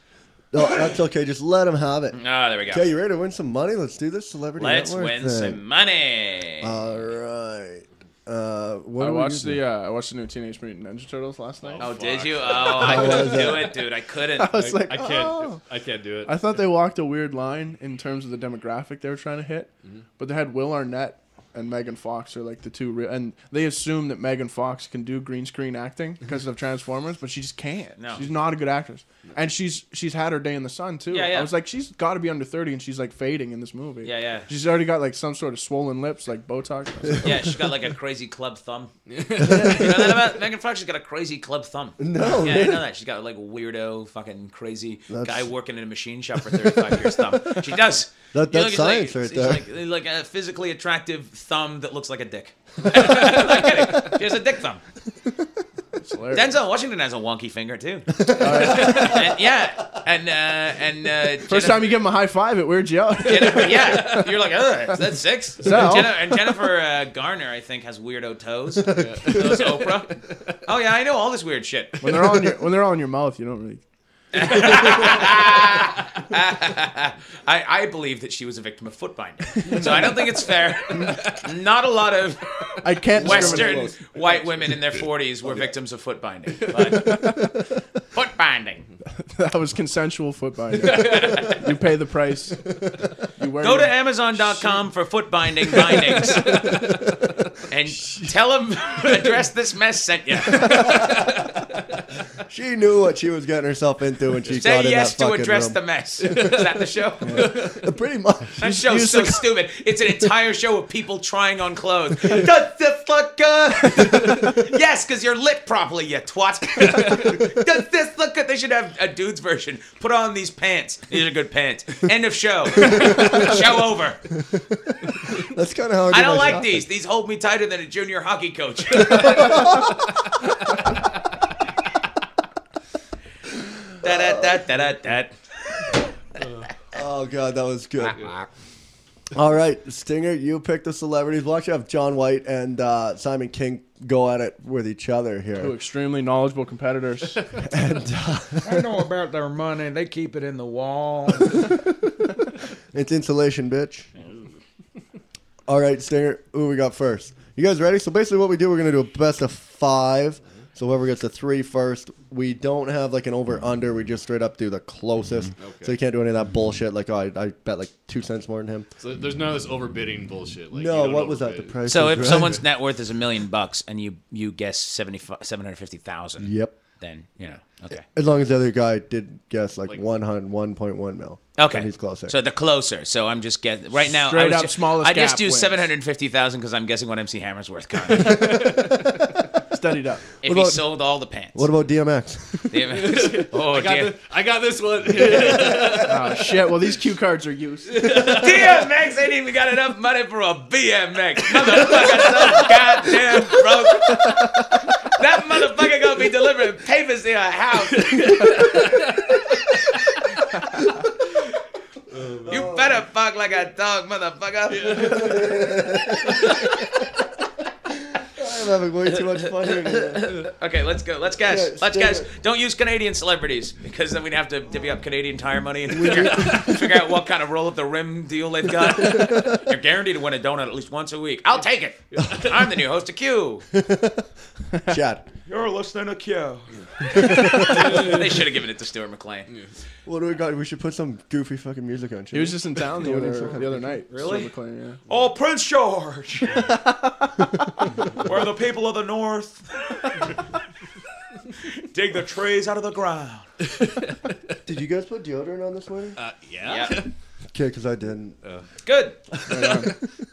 Speaker 2: No, that's okay. Just let him have it.
Speaker 5: Oh, there we go.
Speaker 2: Okay, you ready to win some money? Let's do this celebrity
Speaker 5: Let's
Speaker 2: network
Speaker 5: win
Speaker 2: thing.
Speaker 5: some money.
Speaker 2: All right. What
Speaker 6: I
Speaker 2: are we
Speaker 6: watched
Speaker 2: using?
Speaker 6: I watched the new Teenage Mutant Ninja Turtles last night.
Speaker 4: Oh, did you? Oh, I couldn't do it, dude. I couldn't.
Speaker 6: I was like,
Speaker 3: I can't.
Speaker 6: oh.
Speaker 3: I can't do it.
Speaker 6: I thought they walked a weird line in terms of the demographic they were trying to hit, but they had Will Arnett and Megan Fox are like the two real, and they assume that Megan Fox can do green screen acting because of Transformers, but she just can't.
Speaker 4: No.
Speaker 6: She's not a good actress, and she's had her day in the sun too.
Speaker 4: Yeah, yeah.
Speaker 6: I was like, she's got to be under 30, and she's like fading in this movie.
Speaker 4: Yeah, yeah.
Speaker 6: She's already got like some sort of swollen lips, like Botox. I was like,
Speaker 4: Yeah, she's got like a crazy club thumb. You know that about Megan Fox? She's got a crazy club thumb.
Speaker 2: No,
Speaker 4: Yeah, I
Speaker 2: really?
Speaker 4: know that. She's got like a weirdo, fucking crazy guy working in a machine shop for 35 years thumb. She does.
Speaker 2: That's
Speaker 4: You look, it's
Speaker 2: science right
Speaker 4: it's
Speaker 2: there.
Speaker 4: like a physically attractive thumb that looks like a dick. I'm not kidding. She has a dick thumb.
Speaker 6: it's hilarious.
Speaker 4: Denzel Washington has a wonky finger too. And, yeah, and
Speaker 6: First time you give him a high five, it weirds you out.
Speaker 4: Jennifer, yeah, you're like, ugh, that's 6.
Speaker 6: So?
Speaker 4: And Jennifer Garner, I think, has weirdo toes. Those Oprah. Oh yeah, I know all this weird shit.
Speaker 6: When they're all in your mouth, you don't really.
Speaker 4: I believe that she was a victim of foot binding, so I don't think it's fair. Not a lot of
Speaker 6: I can't
Speaker 4: Western
Speaker 6: discriminate.
Speaker 4: white women in their 40s were victims of foot binding. But foot binding.
Speaker 6: That was consensual foot binding. You pay the price. You wear
Speaker 4: Go
Speaker 6: your-
Speaker 4: to Amazon.com for foot binding bindings, and tell them address this mess sent you.
Speaker 2: She knew what she was getting herself into when she got
Speaker 4: Say
Speaker 2: in
Speaker 4: yes
Speaker 2: that
Speaker 4: to
Speaker 2: fucking
Speaker 4: address
Speaker 2: room.
Speaker 4: the mess. Is that the show?
Speaker 2: Pretty much.
Speaker 4: That show's so stupid. It's an entire show of people trying on clothes. Does this look good? Yes, because you're lit properly, you twat. Does this look good? They should have a dude's version. Put on these pants. These are good pants. End of show. Show over.
Speaker 2: That's kind of how
Speaker 4: I don't
Speaker 2: my
Speaker 4: like
Speaker 2: shopping.
Speaker 4: these. These hold me tighter than a junior hockey coach. Da-da-da-da-da-da.
Speaker 2: Oh god, that was good. All right, Stinger, you pick the celebrities. We'll actually have John White and Simon King go at it with each other
Speaker 6: Two
Speaker 2: here.
Speaker 6: extremely knowledgeable competitors.
Speaker 1: I know about their money. They keep it in the wall.
Speaker 2: It's insulation, bitch. All right, Stinger, who we got first? You guys ready? So basically what we do, we're going to do a best of 5. So whoever gets a 3 first, we don't have like an over-under. We just straight up do the closest.
Speaker 3: Okay.
Speaker 2: So you can't do any of that bullshit. Like, oh, I bet like 2 cents more than him.
Speaker 3: So there's none of this overbidding bullshit. Like,
Speaker 2: No,
Speaker 3: you don't
Speaker 2: what was that? The
Speaker 3: overbid.
Speaker 2: price
Speaker 4: So
Speaker 2: is
Speaker 4: if
Speaker 2: Right.
Speaker 4: someone's net worth is $1 million and you guess 750,000,
Speaker 2: Yep.
Speaker 4: then okay.
Speaker 2: As long as the other guy did guess like
Speaker 3: Like-
Speaker 2: 1.1 mil.
Speaker 4: Okay,
Speaker 2: Then he's closer.
Speaker 4: So the closer. So I'm just guessing right now.
Speaker 6: Straight
Speaker 4: I
Speaker 6: up smallest
Speaker 4: I just
Speaker 6: gap
Speaker 4: do
Speaker 6: wins.
Speaker 4: 750,000 because I'm guessing what MC Hammer's worth currently.
Speaker 6: Studied up.
Speaker 4: If
Speaker 2: What
Speaker 4: he
Speaker 2: about-
Speaker 4: sold all the pants.
Speaker 2: What about DMX?
Speaker 4: Oh,
Speaker 3: I got this one.
Speaker 6: Oh shit! Well, these cue cards are used.
Speaker 4: DMX ain't even got enough money for a BMX. Motherfucker, so goddamn broke. That motherfucker gonna be delivering papers to your house. You better fuck like a dog, motherfucker.
Speaker 2: I'm having way too much fun here.
Speaker 4: Okay, let's go. Let's guess.
Speaker 2: Yeah,
Speaker 4: Let's
Speaker 2: stay
Speaker 4: guess.
Speaker 2: there.
Speaker 4: Don't use Canadian celebrities because then we'd have to divvy up Canadian Tire money and figure out what kind of roll up the rim deal they've got. You're guaranteed to win a donut at least once a week. I'll take it. I'm the new host of Q.
Speaker 2: Chad,
Speaker 4: You're listening to Q. They should have given it to Stuart McLean.
Speaker 2: what do we got? We should put some goofy fucking music on.
Speaker 6: He was just in town the other night.
Speaker 4: Really?
Speaker 6: Stuart McLean, yeah.
Speaker 4: Oh, Prince George. Where the people of the North dig the trays out of the ground.
Speaker 2: Did you guys put deodorant on this morning?
Speaker 3: Yeah.
Speaker 4: Yeah.
Speaker 2: Okay, because I didn't.
Speaker 4: Good.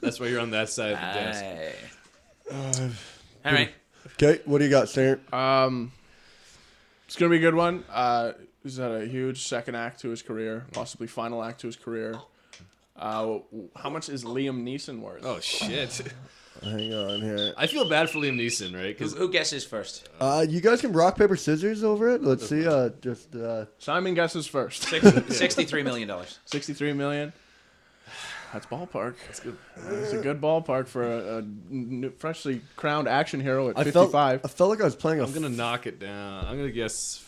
Speaker 3: That's why you're on that side of the desk.
Speaker 4: All right.
Speaker 2: Okay, what do you got, Stinger?
Speaker 6: It's gonna be a good one. He's had a huge second act to his career, possibly final act to his career. How much is Liam Neeson worth?
Speaker 3: Oh shit.
Speaker 2: Hang on here.
Speaker 3: I feel bad for Liam Neeson, right? Because
Speaker 4: Who guesses first?
Speaker 2: You guys can rock, paper, scissors over it. Let's see.
Speaker 6: Simon guesses first.
Speaker 4: $63 million.
Speaker 6: 63 million. That's ballpark. That's good. It's a good ballpark for a freshly crowned action hero at
Speaker 2: I
Speaker 6: 55.
Speaker 2: felt like I was playing a.
Speaker 3: I'm gonna knock it down. I'm gonna guess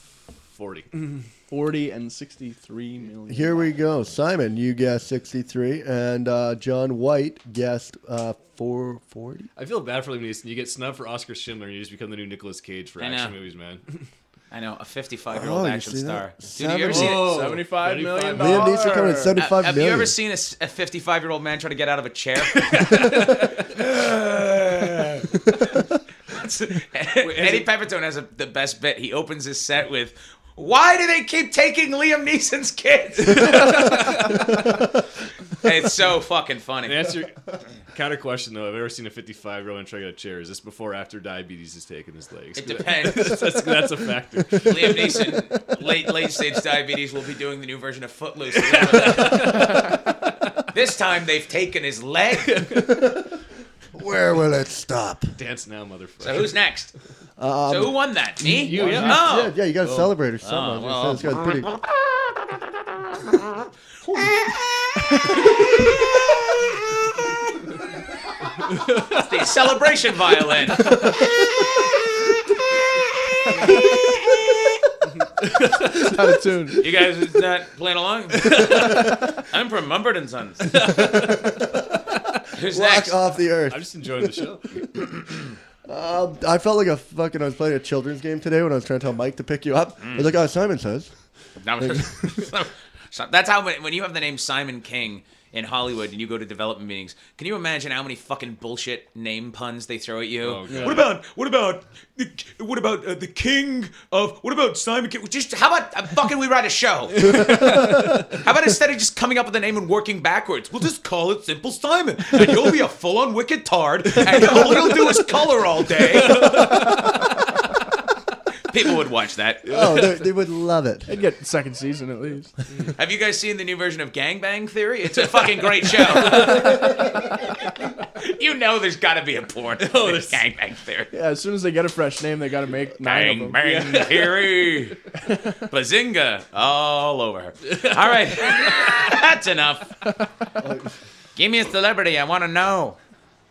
Speaker 3: 40.
Speaker 6: 40 and 63 million.
Speaker 2: Here we go. Simon, you guessed 63, and John White guessed 440.
Speaker 3: I feel bad for Liam Neeson. You get snubbed for Oscar Schindler, and you just become the new Nicolas Cage for
Speaker 4: I
Speaker 3: action
Speaker 4: know.
Speaker 3: movies, man.
Speaker 4: I know, a 55-year-old
Speaker 2: you
Speaker 4: action
Speaker 2: see
Speaker 4: star.
Speaker 2: that?
Speaker 4: Dude, have you ever seen it?
Speaker 3: Oh,
Speaker 6: $75 million.
Speaker 2: Liam Neeson coming at 75
Speaker 4: Have
Speaker 2: million.
Speaker 4: you ever seen a 55-year-old man try to get out of a chair? Eddie Pepitone has the best bit. He opens his set with, "Why do they keep taking Liam Neeson's kids?" It's so fucking funny.
Speaker 3: And answer counter question though. Have you ever seen a 55-year-old man try to get a chair? Is this before or after diabetes has taken his legs?
Speaker 4: It depends.
Speaker 3: That's a factor.
Speaker 4: Liam Neeson, late stage diabetes, will be doing the new version of Footloose. This time they've taken his leg.
Speaker 2: Where will it stop?
Speaker 3: Dance now, motherfucker.
Speaker 4: So who's next? So who won that? Me?
Speaker 6: You,
Speaker 4: Oh.
Speaker 6: yeah.
Speaker 2: Yeah, you got to celebrate or something.
Speaker 4: well.
Speaker 2: This guy's pretty.
Speaker 4: It's the celebration violin.
Speaker 6: Out of tune.
Speaker 4: You guys not playing along? I'm from Mumford & Sons. Who's
Speaker 2: Walk
Speaker 4: next?
Speaker 2: off the earth.
Speaker 3: I'm just enjoying the show.
Speaker 2: I felt like I was playing a children's game today when I was trying to tell Mike to pick you up. I was like, oh, Simon says.
Speaker 4: So that's how when you have the name Simon King in Hollywood and you go to development meetings, can you imagine how many fucking bullshit name puns they throw at you?
Speaker 3: Oh, God.
Speaker 4: What about the king of what about Simon King? Just how about fucking we write a show? How about instead of just coming up with a name and working backwards, we'll just call it Simple Simon, and you'll be a full-on wicked tard, and all you'll do is color all day. People would watch that.
Speaker 2: Oh, they would love it.
Speaker 6: They'd get second season at least.
Speaker 4: Have you guys seen the new version of Gang Bang Theory? It's a fucking great show. You know there's got to be a porn. There's Gang Bang Theory.
Speaker 6: Yeah, as soon as they get a fresh name, they got to make 9 of
Speaker 4: Bang
Speaker 6: them.
Speaker 4: Bang Theory. Bazinga all over her. All right. That's enough. Give me a celebrity. I want to know.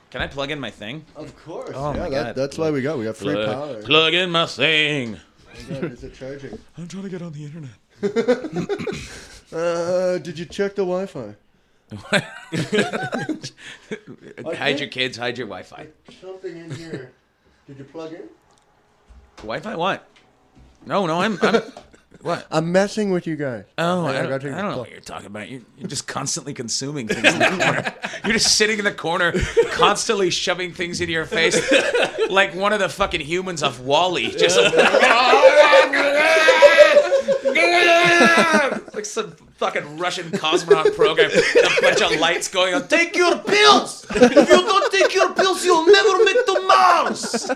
Speaker 4: Can I plug in my thing?
Speaker 2: Of course.
Speaker 4: Oh, my God.
Speaker 2: That's why we got free power.
Speaker 4: Plug in my thing.
Speaker 2: Is it charging?
Speaker 4: I'm trying to get on the internet.
Speaker 2: Did you check the Wi-Fi?
Speaker 4: Hide your kids, hide your Wi-Fi.
Speaker 2: Something in here. Did you plug in?
Speaker 4: Wi-Fi what? No, I'm what?
Speaker 2: I'm messing with you guys.
Speaker 4: Oh, I
Speaker 2: gotta
Speaker 4: don't
Speaker 2: take
Speaker 4: know
Speaker 2: the
Speaker 4: what you're talking about. You're just constantly consuming things in the corner. You're just sitting in the corner, constantly shoving things into your face, like one of the fucking humans off Wall-E. Just like some fucking Russian cosmonaut program. A bunch of lights going on. Take your pills. If you don't take your pills, you'll never make the Mars.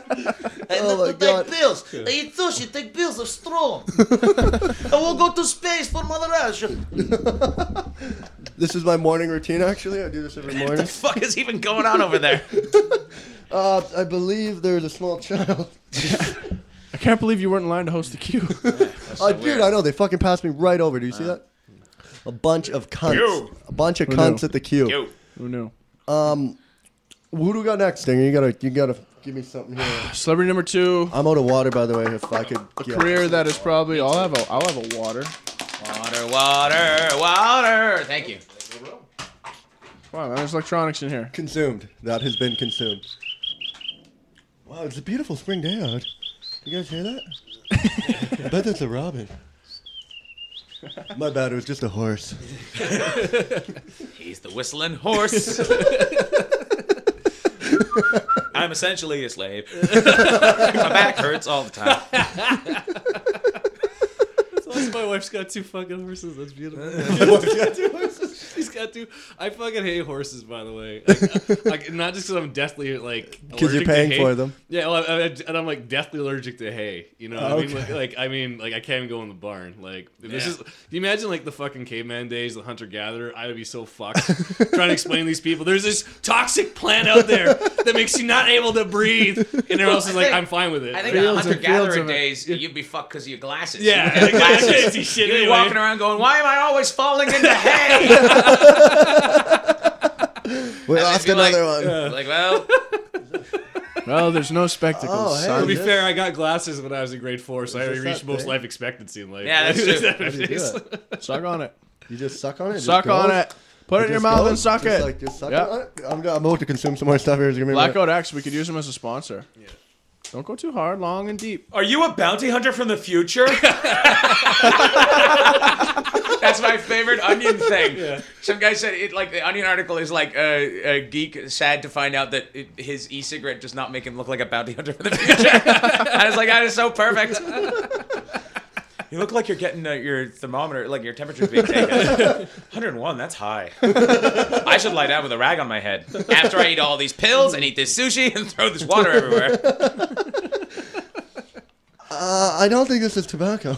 Speaker 2: Oh my God.
Speaker 5: Take pills. I eat sushi. Take pills. I'm strong. I will go to space for Mother Russia.
Speaker 2: This is my morning routine, actually. I do this every
Speaker 4: What
Speaker 2: morning.
Speaker 4: the fuck is even going on over there?
Speaker 2: I believe there's a small child.
Speaker 6: I can't believe you weren't in line to host the queue.
Speaker 2: Dude, I know. They fucking passed me right over. Do you see that? A bunch of cunts.
Speaker 4: Queue.
Speaker 2: A bunch of
Speaker 6: Who
Speaker 2: cunts
Speaker 6: knew?
Speaker 2: at the queue.
Speaker 4: Yo.
Speaker 6: Who knew?
Speaker 2: Who do we got next, Stinger? You gotta give me something here.
Speaker 6: Celebrity number 2.
Speaker 2: I'm out of water, by the way. If I could
Speaker 6: A
Speaker 2: get
Speaker 6: career that is probably. I'll have a water.
Speaker 4: Water. Thank you.
Speaker 6: Wow, man, there's electronics in here.
Speaker 2: consumed. That has been consumed. Wow, it's a beautiful spring day out. You guys hear that? I bet that's a robin. My bad. It was just a horse.
Speaker 4: He's the whistling horse. I'm essentially a slave. My back hurts all the time.
Speaker 3: My wife's got 2 fucking horses. That's beautiful. She's got 2. I fucking hate horses, by the way. Like not just because I'm deathly like
Speaker 2: Because you're
Speaker 3: allergic to
Speaker 2: paying
Speaker 3: hay.
Speaker 2: for them.
Speaker 3: Yeah, well, and I'm like deathly allergic to hay. You know what I mean? I mean, I can't even go in the barn. Like, if this is. Do you imagine like the fucking caveman days, the hunter gatherer? I would be so fucked trying to explain to these people. There's this toxic plant out there that makes you not able to breathe, and everyone else is like, I'm fine with it.
Speaker 4: I think
Speaker 6: Fields
Speaker 4: on
Speaker 6: and
Speaker 4: hunter-gatherer
Speaker 6: fields of it.
Speaker 4: days, you'd be fucked because of your glasses.
Speaker 3: Yeah,
Speaker 4: You have glasses.
Speaker 3: fancy shit
Speaker 4: You'd be
Speaker 3: anyway.
Speaker 4: walking around going, why am I always falling into hay?
Speaker 2: We
Speaker 4: And
Speaker 2: lost
Speaker 4: they'd be
Speaker 2: another
Speaker 4: like,
Speaker 2: one.
Speaker 4: Like, well,
Speaker 6: Well, there's no spectacles.
Speaker 2: Oh, hey.
Speaker 6: son.
Speaker 3: To be
Speaker 2: This-
Speaker 3: fair, I got glasses when I was in grade 4, so I
Speaker 2: this
Speaker 3: reached
Speaker 2: that
Speaker 3: most
Speaker 2: thing?
Speaker 3: life expectancy in life.
Speaker 4: Yeah, that's true.
Speaker 2: How do you do it?
Speaker 6: Suck on it.
Speaker 2: You just suck on it?
Speaker 6: Suck on it. Put it in your mouth and suck it.
Speaker 2: Like, just suck
Speaker 6: Yeah.
Speaker 2: on it? I'm about to consume some more stuff here. Give me a minute.
Speaker 6: Blackout X, we could use him as a sponsor. Yeah. Don't go too hard, long and deep.
Speaker 4: Are you a bounty hunter from the future? That's my favorite Onion thing. Yeah. Some guy said it like the Onion article is like a geek sad to find out that his e-cigarette does not make him look like a bounty hunter for the future. I was like, that is so perfect. You look like you're getting your thermometer, like your temperature's being taken. 101, that's high. I should lie down with a rag on my head after I eat all these pills and eat this sushi and throw this water everywhere.
Speaker 2: I don't think this is tobacco.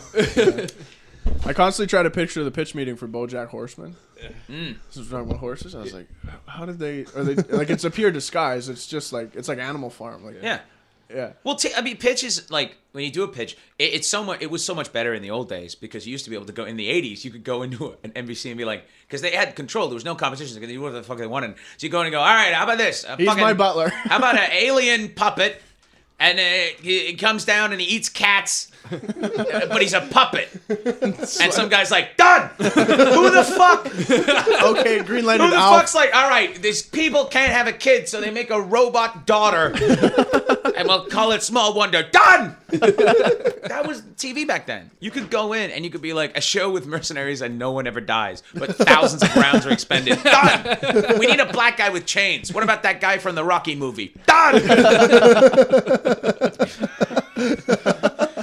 Speaker 6: I constantly try to picture the pitch meeting for BoJack Horseman. This is talking about horses. I was like, how did they? Are they like? It's a pure disguise. It's just like it's like Animal Farm. Like
Speaker 4: Yeah.
Speaker 6: yeah.
Speaker 4: Well, I mean, pitch is like when you do a pitch. It's so much. It was so much better in the old days because you used to be able to go in the '80s. You could go into an NBC and be like, because they had control. There was no competition. They could do whatever the fuck they wanted. So you go in and go, all right, how about this?
Speaker 6: He's my butler.
Speaker 4: How about an alien puppet? And he comes down and he eats cats, but he's a puppet. And some guy's like, done! Who the fuck?
Speaker 6: Okay, green lighted
Speaker 4: Who the
Speaker 6: Alf.
Speaker 4: fuck's like, all right, these people can't have a kid, so they make a robot daughter. And we'll call it Small Wonder. Done! That was TV back then. You could go in and you could be like a show with mercenaries and no one ever dies, but thousands of rounds are expended. Done! We need a black guy with chains. What about that guy from the Rocky movie? Done!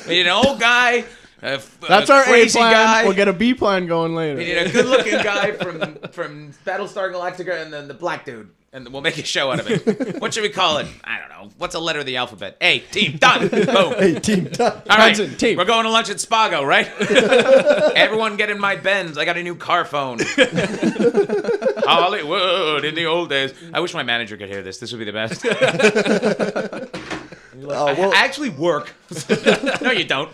Speaker 4: We need an old guy.
Speaker 6: That's our A
Speaker 4: crazy
Speaker 6: plan.
Speaker 4: guy.
Speaker 6: We'll get a B plan going
Speaker 4: We need
Speaker 6: later.
Speaker 4: a good-looking guy from Battlestar Galactica, and then the black dude, and we'll make a show out of it. What should we call it? I don't know. What's a letter of the alphabet? A. Team. Done. Boom.
Speaker 2: Hey, team done.
Speaker 4: All right.
Speaker 6: Hudson, team.
Speaker 4: We're going to lunch at Spago, right? Everyone get in my Benz. I got a new car phone. Hollywood in the old days. I wish my manager could hear this. This would be the best. I actually work. No, you don't.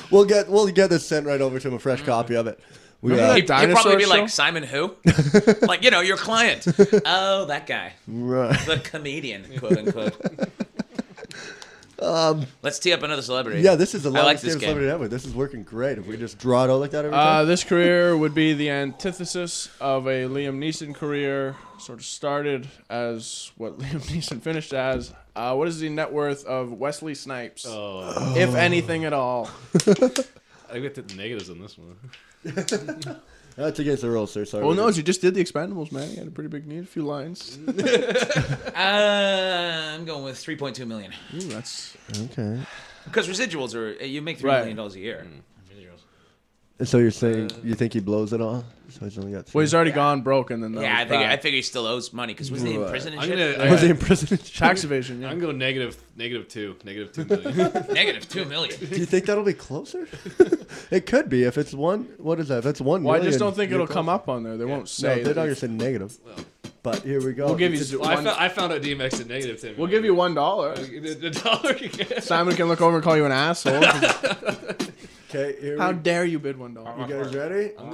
Speaker 2: We'll get this sent right over to him, a fresh copy of it. We
Speaker 6: Remember
Speaker 4: He'd
Speaker 6: that
Speaker 4: probably be
Speaker 6: dinosaur show?
Speaker 4: like, Simon who? Like, your client. Oh, that guy.
Speaker 2: right.
Speaker 4: The comedian, quote unquote. Let's tee up another celebrity.
Speaker 2: Yeah, this is the
Speaker 4: I like
Speaker 2: longest
Speaker 4: this
Speaker 2: game
Speaker 4: game.
Speaker 2: celebrity ever. This is working great. If we just draw it out like that every time.
Speaker 6: This career would be the antithesis of a Liam Neeson career. Sort of started as what Liam Neeson finished as. What is the net worth of Wesley Snipes?
Speaker 3: Oh,
Speaker 6: If anything at all.
Speaker 3: I get the negatives on this one.
Speaker 2: That's against the rules, sir. Sorry.
Speaker 6: Well, no, you just did the Expendables, man. You had a pretty big need, a few lines.
Speaker 4: I'm going with 3.2 million.
Speaker 6: Ooh, that's
Speaker 2: Okay.
Speaker 4: Because residuals are, you make $3
Speaker 6: Right.
Speaker 4: million a year.
Speaker 2: So you're saying you think he blows it all? So he's only got.
Speaker 6: well, he's already gone broke, and then that
Speaker 4: Yeah,
Speaker 6: was
Speaker 4: I
Speaker 6: bad.
Speaker 4: figure he still owes money because wasn't he in
Speaker 2: Right.
Speaker 4: prison and
Speaker 3: I'm
Speaker 4: shit?
Speaker 3: gonna,
Speaker 2: Was he in prison?
Speaker 6: tax evasion. Yeah.
Speaker 3: I'm going negative 2 million.
Speaker 4: Negative 2 million.
Speaker 2: Do you think that'll be closer? It could be if it's one. What is that? If it's 1
Speaker 6: Well, I
Speaker 2: million.
Speaker 6: just don't think
Speaker 2: you're
Speaker 6: it'll come
Speaker 2: close.
Speaker 6: up on there. They won't
Speaker 2: No,
Speaker 6: say.
Speaker 2: they're not
Speaker 6: that.
Speaker 2: gonna say negative. But here we go.
Speaker 6: We'll give
Speaker 2: It's
Speaker 6: you
Speaker 2: a-
Speaker 6: one.
Speaker 3: I found out DMX at negative 10
Speaker 6: We'll give you $1.
Speaker 3: The dollar you get.
Speaker 6: Simon can look over and call you an asshole.
Speaker 2: Okay, here
Speaker 6: How
Speaker 2: we
Speaker 6: dare you bid $1?
Speaker 2: You guys ready?
Speaker 3: I'm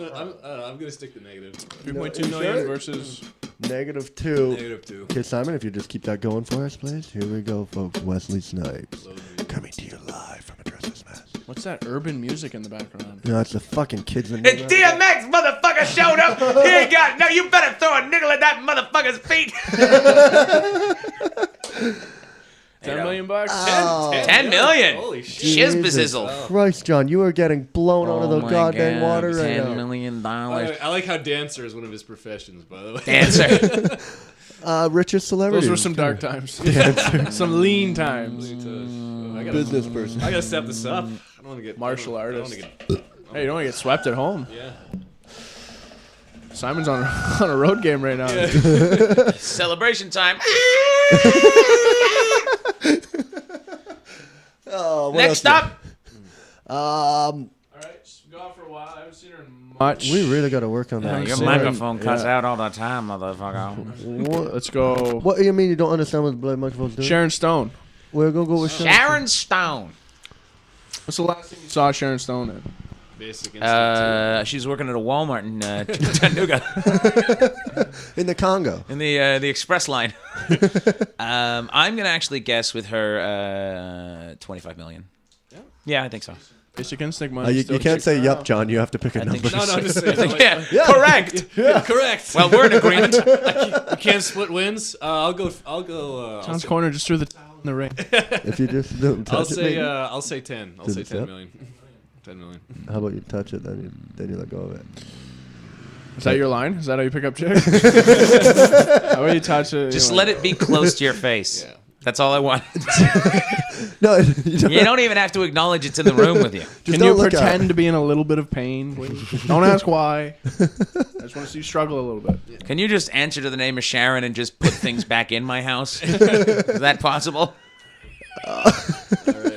Speaker 3: gonna stick to negative.
Speaker 6: 3.2 million versus.
Speaker 2: Negative 2.
Speaker 3: Negative 2.
Speaker 2: Okay, Simon, if you just keep that going for us, please. Here we go, folks. Wesley Snipes coming to you live from Addresses Mass.
Speaker 6: What's that urban music in the background?
Speaker 2: No, it's the fucking kids in
Speaker 4: It's DMX, motherfucker, showed up. He ain't got no. You better throw a nickel at that motherfucker's feet.
Speaker 6: 10 million bucks?
Speaker 4: 10 million.
Speaker 3: Holy shit.
Speaker 4: Shizbazizzle.
Speaker 2: Christ, John, you are getting blown out of the
Speaker 4: my
Speaker 2: goddamn
Speaker 4: God,
Speaker 2: water right
Speaker 4: $10
Speaker 2: now.
Speaker 4: million.
Speaker 3: I like how dancer is one of his professions, by the way.
Speaker 4: Dancer.
Speaker 2: Richest celebrity.
Speaker 6: Those were some dark times. Some lean times.
Speaker 3: I gotta,
Speaker 2: business person.
Speaker 3: I gotta step this up. I don't want to get
Speaker 6: Martial
Speaker 3: I don't
Speaker 6: artist.
Speaker 3: wanna get,
Speaker 6: Hey, you don't want to get swept at home.
Speaker 3: yeah.
Speaker 6: Simon's on a road game right now.
Speaker 4: Celebration time.
Speaker 2: Oh, what
Speaker 4: Next
Speaker 2: else?
Speaker 4: up.
Speaker 6: All right, she's been gone for a while. I haven't seen her in much.
Speaker 2: We really got to work on that.
Speaker 6: Your
Speaker 2: Sorry.
Speaker 6: microphone cuts
Speaker 4: out all the time, motherfucker.
Speaker 2: What,
Speaker 6: Let's go.
Speaker 2: what do you mean you don't understand what the bloody microphone's doing?
Speaker 6: Sharon Stone.
Speaker 2: We're going to go with Sharon.
Speaker 4: Sharon Stone.
Speaker 6: What's the last thing you saw Sharon Stone in?
Speaker 3: Basic instinct.
Speaker 4: She's working at a Walmart in Chattanooga
Speaker 2: In the Congo.
Speaker 4: in the express line. I'm gonna actually guess with her 25 million. Yeah, I think so.
Speaker 6: Basic instinct money.
Speaker 2: You can't say yup, John. You have to pick a number.
Speaker 3: No, I'm just saying. Like,
Speaker 4: Correct.
Speaker 3: correct.
Speaker 4: Well, we're in agreement.
Speaker 3: We can't split wins. I'll go.
Speaker 6: John's corner just threw the towel in the ring.
Speaker 2: If you just don't touch it,
Speaker 3: I'll say 10. I'll say 10 million. 10 million.
Speaker 2: how about you touch it, then you let go of it.
Speaker 6: Is that your line? Is that how you pick up chicks? How about you touch it?
Speaker 4: Just let it be close to your face.
Speaker 3: Yeah.
Speaker 4: That's all I want.
Speaker 2: No,
Speaker 4: You don't even have to acknowledge it's in the room with you.
Speaker 6: Can
Speaker 2: don't
Speaker 6: you
Speaker 2: look at
Speaker 6: pretend to be in a little bit of pain, please? Don't ask why. I just want to see you struggle a little bit.
Speaker 4: Can you just answer to the name of Sharon and just put things back in my house? Is that possible?
Speaker 3: All right.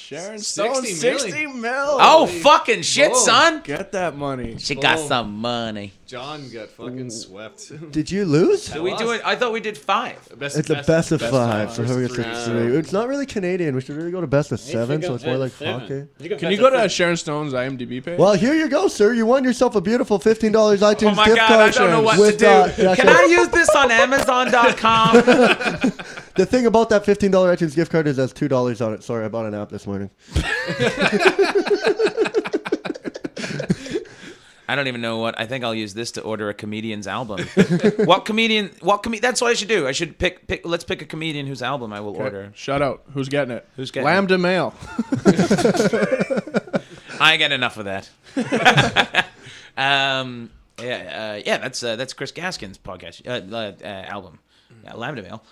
Speaker 6: Sharon
Speaker 3: 60
Speaker 6: Stone, 60 mil.
Speaker 4: Oh, fucking shit,
Speaker 3: Whoa.
Speaker 4: son.
Speaker 6: Get that money.
Speaker 4: She got
Speaker 3: Boom.
Speaker 4: some money.
Speaker 3: John got fucking swept.
Speaker 2: Did you lose?
Speaker 4: Did we do it? I thought we did 5.
Speaker 2: It's a best of 5, so whoever gets
Speaker 3: Best
Speaker 2: to
Speaker 3: of
Speaker 2: 3. It's not really Canadian. We should really go to best of 7, so it's more like hockey.
Speaker 6: Can you go to Sharon Stone's IMDb page?
Speaker 2: Well, here you go, sir. You won yourself a beautiful $15 iTunes
Speaker 4: Oh my
Speaker 2: gift
Speaker 4: God,
Speaker 2: card.
Speaker 4: I don't know what
Speaker 2: with,
Speaker 4: to do.
Speaker 2: yeah,
Speaker 4: Can I use this on Amazon.com?
Speaker 2: The thing about that $15 iTunes gift card is there's $2 on it. Sorry, I bought an app this morning.
Speaker 4: I don't even know what. I think I'll use this to order a comedian's album. What comedian? That's what I should do. I should pick. Let's pick a comedian whose album I will order.
Speaker 6: Shout out. Who's getting it?
Speaker 4: Who's getting
Speaker 6: Lambda Mail.
Speaker 4: I get enough of that. Yeah. That's Chris Gaskin's podcast album. Yeah, Lambda Mail.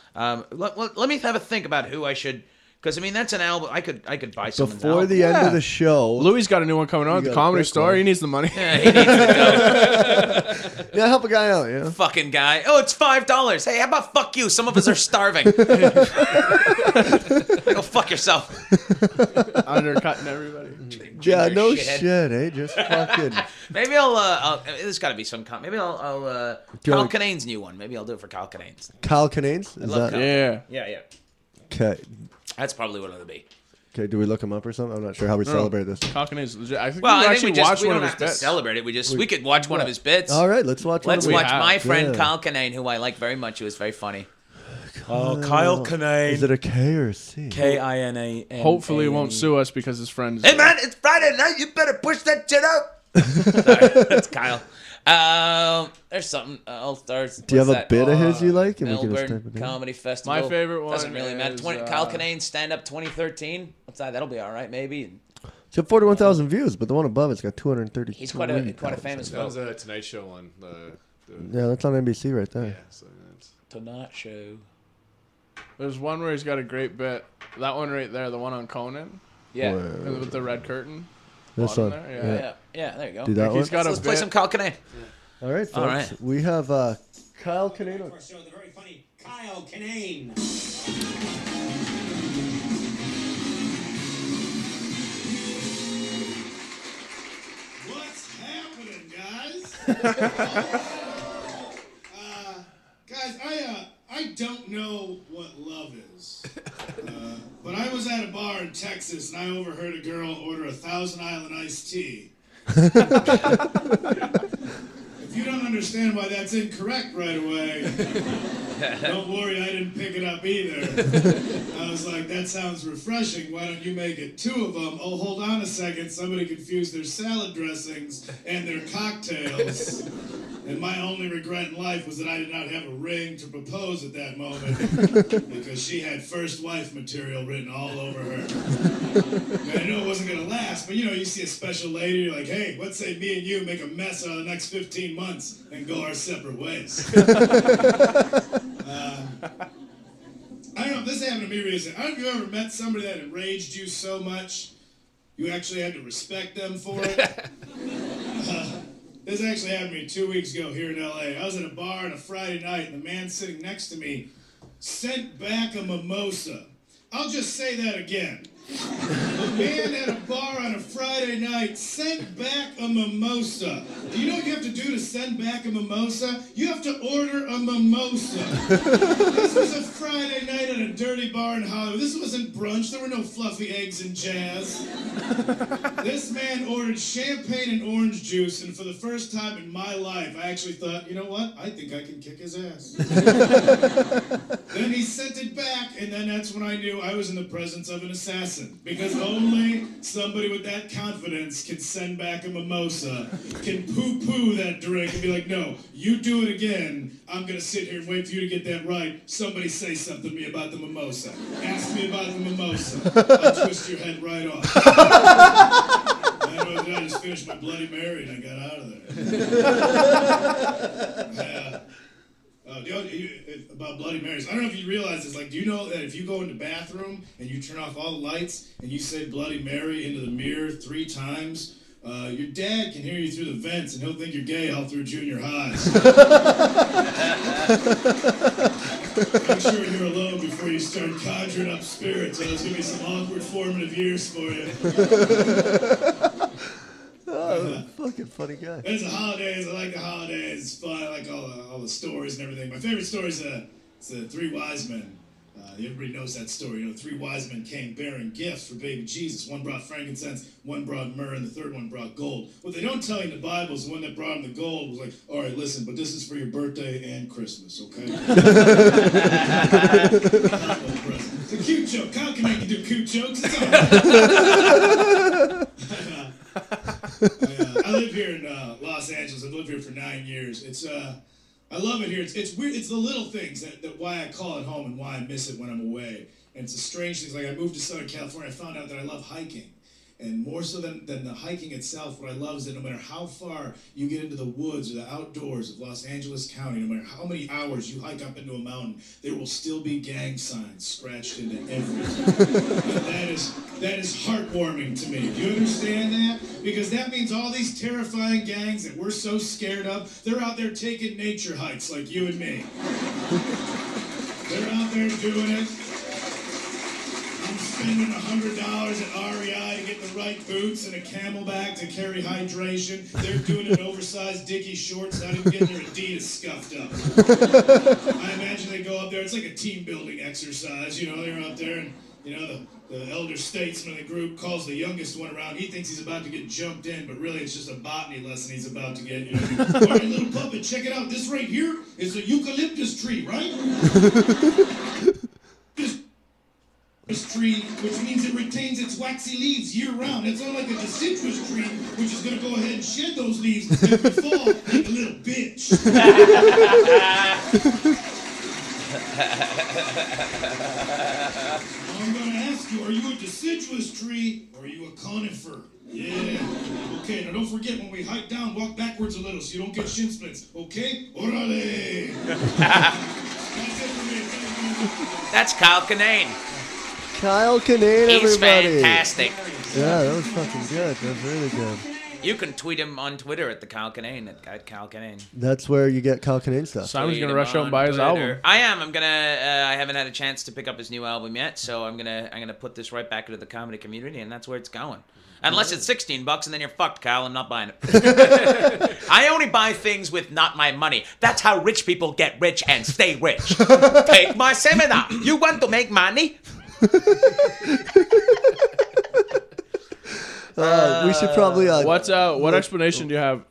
Speaker 4: Let me have a think about who I should. Because I mean, that's an album I could buy someone's
Speaker 2: Before
Speaker 4: album.
Speaker 2: the end
Speaker 6: Yeah.
Speaker 2: of the show.
Speaker 6: Louis got a new one coming out at the
Speaker 2: got a
Speaker 6: Comedy
Speaker 2: quick
Speaker 6: Store.
Speaker 2: one.
Speaker 6: He needs the money.
Speaker 4: Yeah, he needs to go.
Speaker 2: Yeah, help a guy out, yeah.
Speaker 4: Fucking guy. Oh, it's $5. Hey, how about fuck you? Some of us are starving. Go fuck yourself.
Speaker 6: Undercutting everybody.
Speaker 2: Yeah, no
Speaker 4: shithead.
Speaker 2: shit, eh? Just fucking.
Speaker 4: Maybe I'll there's got to be some. Maybe I'll
Speaker 2: you
Speaker 4: Kyle
Speaker 2: wanna-
Speaker 4: Kinane's new one. Maybe I'll do it for Kyle Kinane's.
Speaker 2: Kyle Kinanes? Is
Speaker 4: love
Speaker 2: that.
Speaker 4: Kyle.
Speaker 6: Yeah.
Speaker 4: Yeah.
Speaker 2: Okay.
Speaker 4: That's probably what it'll be.
Speaker 2: Okay, do we look him up or something? I'm not sure how we celebrate this.
Speaker 6: Talking is legit. I think
Speaker 4: Well,
Speaker 6: we
Speaker 4: I think
Speaker 6: actually
Speaker 4: we just
Speaker 6: watched
Speaker 4: we
Speaker 6: one
Speaker 4: don't
Speaker 6: of
Speaker 4: have
Speaker 6: his
Speaker 4: to
Speaker 6: bits.
Speaker 4: celebrate it. We could watch one of his bits.
Speaker 2: All right, let's watch
Speaker 4: Let's
Speaker 2: one.
Speaker 4: watch
Speaker 6: have.
Speaker 4: my friend
Speaker 2: Yeah.
Speaker 4: Kyle Kinane, who I like very much, who is very funny. Kyle Kinane.
Speaker 2: Is it a K or a C?
Speaker 4: Kinane.
Speaker 6: Hopefully he won't sue us because his friend is
Speaker 4: Hey man, it's Friday night. You better push that shit up. That's Kyle. There's something. All Stars.
Speaker 2: Do you have
Speaker 4: what's
Speaker 2: a
Speaker 4: that?
Speaker 2: bit of his you like? And we can just
Speaker 4: Melbourne
Speaker 2: type it in.
Speaker 4: Comedy Festival.
Speaker 6: My favorite one
Speaker 4: Doesn't really matter.
Speaker 6: is,
Speaker 4: Kyle Kinane Stand Up 2013. What's that? That'll be all right, maybe.
Speaker 2: It's got 41,000 views, but the one above it's got 230.
Speaker 4: He's quite a famous
Speaker 3: That was
Speaker 4: fellow.
Speaker 3: a Tonight Show one.
Speaker 2: Yeah, that's on NBC right there.
Speaker 3: Yeah, so that's...
Speaker 4: Tonight Show.
Speaker 6: There's one where he's got a great bit. That one right there, the one on Conan,
Speaker 4: Yeah.
Speaker 6: with the red curtain.
Speaker 2: This
Speaker 6: Bottom
Speaker 2: one.
Speaker 6: there,
Speaker 2: Yeah.
Speaker 4: Yeah. There you go.
Speaker 2: Do that
Speaker 6: He's
Speaker 2: one.
Speaker 6: got
Speaker 4: Let's
Speaker 6: a
Speaker 4: play
Speaker 6: bit.
Speaker 4: some Kyle Kinane.
Speaker 2: All right, folks.
Speaker 4: All right.
Speaker 2: We have Kyle Kinane.
Speaker 8: Our show, the very funny Kyle Kinane. What's happening, guys? Guys, I don't know what love is, but I was at a bar in Texas and I overheard a girl order a Thousand Island iced tea. If you don't understand why that's incorrect right away, don't worry, I didn't pick it up either. I was like, that sounds refreshing. Why don't you make it 2 of them? Oh, hold on a second. Somebody confused their salad dressings and their cocktails. And my only regret in life was that I did not have a ring to propose at that moment because she had first wife material written all over her. And I knew it wasn't going to last, but you see a special lady, you're like, hey, let's say me and you make a mess out of the next 15 months and go our separate ways. I don't know if this happened to me recently. I don't know if you ever met somebody that enraged you so much you actually had to respect them for it. This actually happened to me 2 weeks ago here in LA. I was at a bar on a Friday night, and the man sitting next to me sent back a mimosa. I'll just say that again. A man at a bar on a Friday night, sent back a mimosa. Do you know what you have to do to send back a mimosa? You have to order a mimosa. This was a Friday night at a dirty bar in Hollywood. This wasn't brunch. There were no fluffy eggs and jazz. This man ordered champagne and orange juice, and for the first time in my life, I actually thought, you know what? I think I can kick his ass. Then he sent it back, and then that's when I knew I was in the presence of an assassin. Because only somebody with that confidence can send back a mimosa, can poo-poo that drink and be like, no, you do it again. I'm going to sit here and wait for you to get that right. Somebody say something to me about the mimosa. Ask me about the mimosa. I'll twist your head right off. I just finished my Bloody Mary and I got out of there. About Bloody Marys, I don't know if you realize this, like, do you know that if you go in the bathroom and you turn off all the lights and you say Bloody Mary into the mirror 3 times, your dad can hear you through the vents and he'll think you're gay all through junior high. Make sure you're alone before you start conjuring up spirits, or there's going to be some awkward formative years for you.
Speaker 2: Oh, fucking funny guy.
Speaker 8: It's the holidays. I like the holidays. It's fun. I like all the stories and everything. My favorite story is it's the 3 wise men. Everybody knows that story. You know, 3 wise men came bearing gifts for baby Jesus. One brought frankincense, one brought myrrh, and the third one brought gold. What they don't tell you in the Bible is the one that brought him the gold was like, all right, listen, but this is for your birthday and Christmas, okay? It's a cute joke. Kyle can make you do cute jokes. It's all right. I live here in Los Angeles. I've lived here for 9 years. I love it here. It's weird. It's the little things that why I call it home and why I miss it when I'm away. And it's the strange things. Like I moved to Southern California, I found out that I love hiking. And more so than the hiking itself, what I love is that no matter how far you get into the woods or the outdoors of Los Angeles County, no matter how many hours you hike up into a mountain, there will still be gang signs scratched into everything. And that is heartwarming to me. Do you understand that? Because that means all these terrifying gangs that we're so scared of, they're out there taking nature hikes like you and me. They're out there doing it. I'm spending $100 at REI to get the right boots and a Camelback to carry hydration. They're doing an oversized Dickie shorts, not even getting their Adidas scuffed up. I imagine they go up there, it's like a team building exercise, you know, they're out there and, you know, the elder statesman of the group calls the youngest one around. He thinks he's about to get jumped in, but really it's just a botany lesson he's about to get, you know. All right, little puppet, check it out. This right here is a eucalyptus tree, right? This tree, which means it retains its waxy leaves year-round. It's not like a deciduous tree, which is going to go ahead and shed those leaves every fall like a little bitch. I'm going to ask you, are you a deciduous tree or are you a conifer? Yeah. Okay, now don't forget, when we hike down, walk backwards a little so you don't get shin splints. Okay? Orale! That's it for me.
Speaker 4: That's Kyle Kinane.
Speaker 2: Kyle Kinane,
Speaker 4: He's
Speaker 2: everybody.
Speaker 4: fantastic.
Speaker 2: Yeah, that was fucking good. That was really good.
Speaker 4: You can tweet him on Twitter at the Kyle Kinane, at Kyle Kinane.
Speaker 2: That's where you get Kyle Kinane stuff.
Speaker 6: Simon's
Speaker 4: Tweet
Speaker 6: gonna
Speaker 4: him
Speaker 6: rush out
Speaker 4: on
Speaker 6: and buy his
Speaker 4: Twitter.
Speaker 6: album.
Speaker 4: I am. I'm gonna. I haven't had a chance to pick up his new album yet, so I'm gonna put this right back into the comedy community, and that's where it's going. Unless it's $16 and then you're fucked, Kyle. I'm not buying it. I only buy things with not my money. That's how rich people get rich and stay rich. Take my seminar. You want to make money?
Speaker 2: We should probably.
Speaker 6: What explanation do you have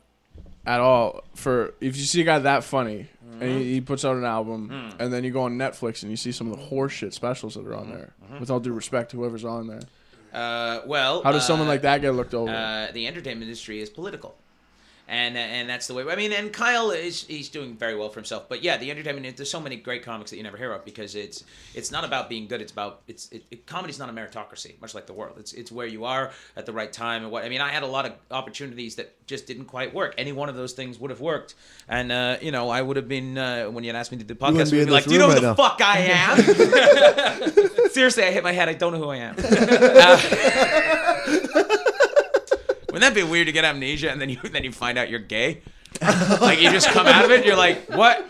Speaker 6: at all for if you see a guy that funny and he puts out an album and then you go on Netflix and you see some of the horseshit specials that are on there? With all due respect to whoever's on there.
Speaker 4: Well,
Speaker 6: how does someone like that get looked over?
Speaker 4: The entertainment industry is political. And that's the way. I mean, and Kyle he's doing very well for himself. But yeah, the entertainment. There's so many great comics that you never hear of because it's not about being good. It's about comedy's not a meritocracy, much like the world. It's where you are at the right time and what. I mean, I had a lot of opportunities that just didn't quite work. Any one of those things would have worked, and I would have been when you had asked me to do the podcast, I'd be like, "Do you know who the fuck I am?" Seriously, I hit my head. I don't know who I am. Wouldn't that be weird to get amnesia and then you find out you're gay? Like you just come out of it and you're like, what?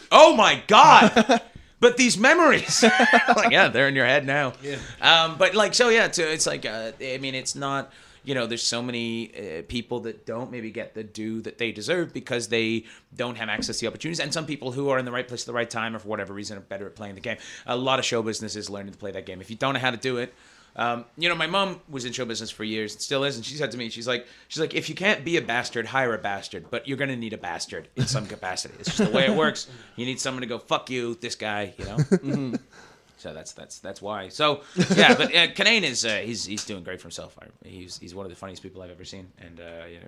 Speaker 4: Oh my God. But these memories. Like, yeah, they're in your head now. Yeah. But like, so yeah, it's like, I mean, it's not, there's so many people that don't maybe get the due that they deserve because they don't have access to the opportunities. And some people who are in the right place at the right time or for whatever reason are better at playing the game. A lot of show business is learning to play that game. If you don't know how to do it, my mom was in show business for years, and still is, and she said to me, she's like, if you can't be a bastard, hire a bastard, but you're gonna need a bastard in some capacity. It's just the way it works. You need someone to go, fuck you, this guy, Mm-hmm. So that's why. So yeah, but Kinane is he's doing great for himself. He's one of the funniest people I've ever seen, and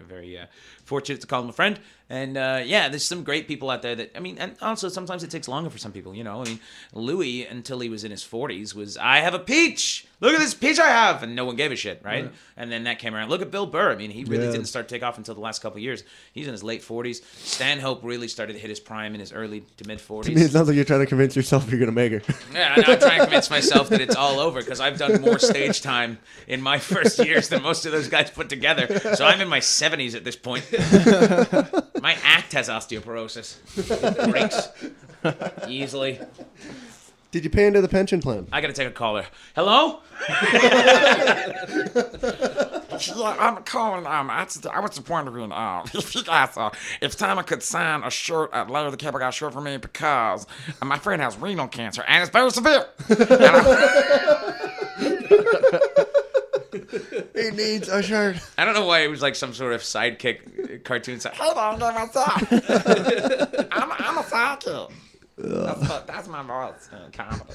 Speaker 4: very fortunate to call him a friend. And there's some great people out there that and also sometimes it takes longer for some people. Louis, until he was in his 40s, was I have a peach. Look at this peach I have, and no one gave a shit, right? Yeah. And then that came around. Look at Bill Burr. He really didn't start to take off until the last couple of years. He's in his late 40s. Stanhope really started to hit his prime in his early to mid 40s.
Speaker 2: To me, it sounds like you're trying to convince yourself you're gonna make it.
Speaker 4: Yeah, I'm trying to convince myself that it's all over because I've done more stage time in my first years than most of those guys put together. So I'm in my 70s at this point. My act has osteoporosis. It breaks easily.
Speaker 2: Did you pay into the pension plan?
Speaker 4: I gotta take a caller. Hello?
Speaker 5: Yeah, I'm calling. What's the point of being if Simon could sign a shirt at Larry the Cable Guy shirt for me because my friend has renal cancer and it's very severe.
Speaker 2: He needs a shirt.
Speaker 4: I don't know why it was like some sort of sidekick cartoon.
Speaker 5: Hold on, give us up. I'm a sidekick. That's my voice in comedy.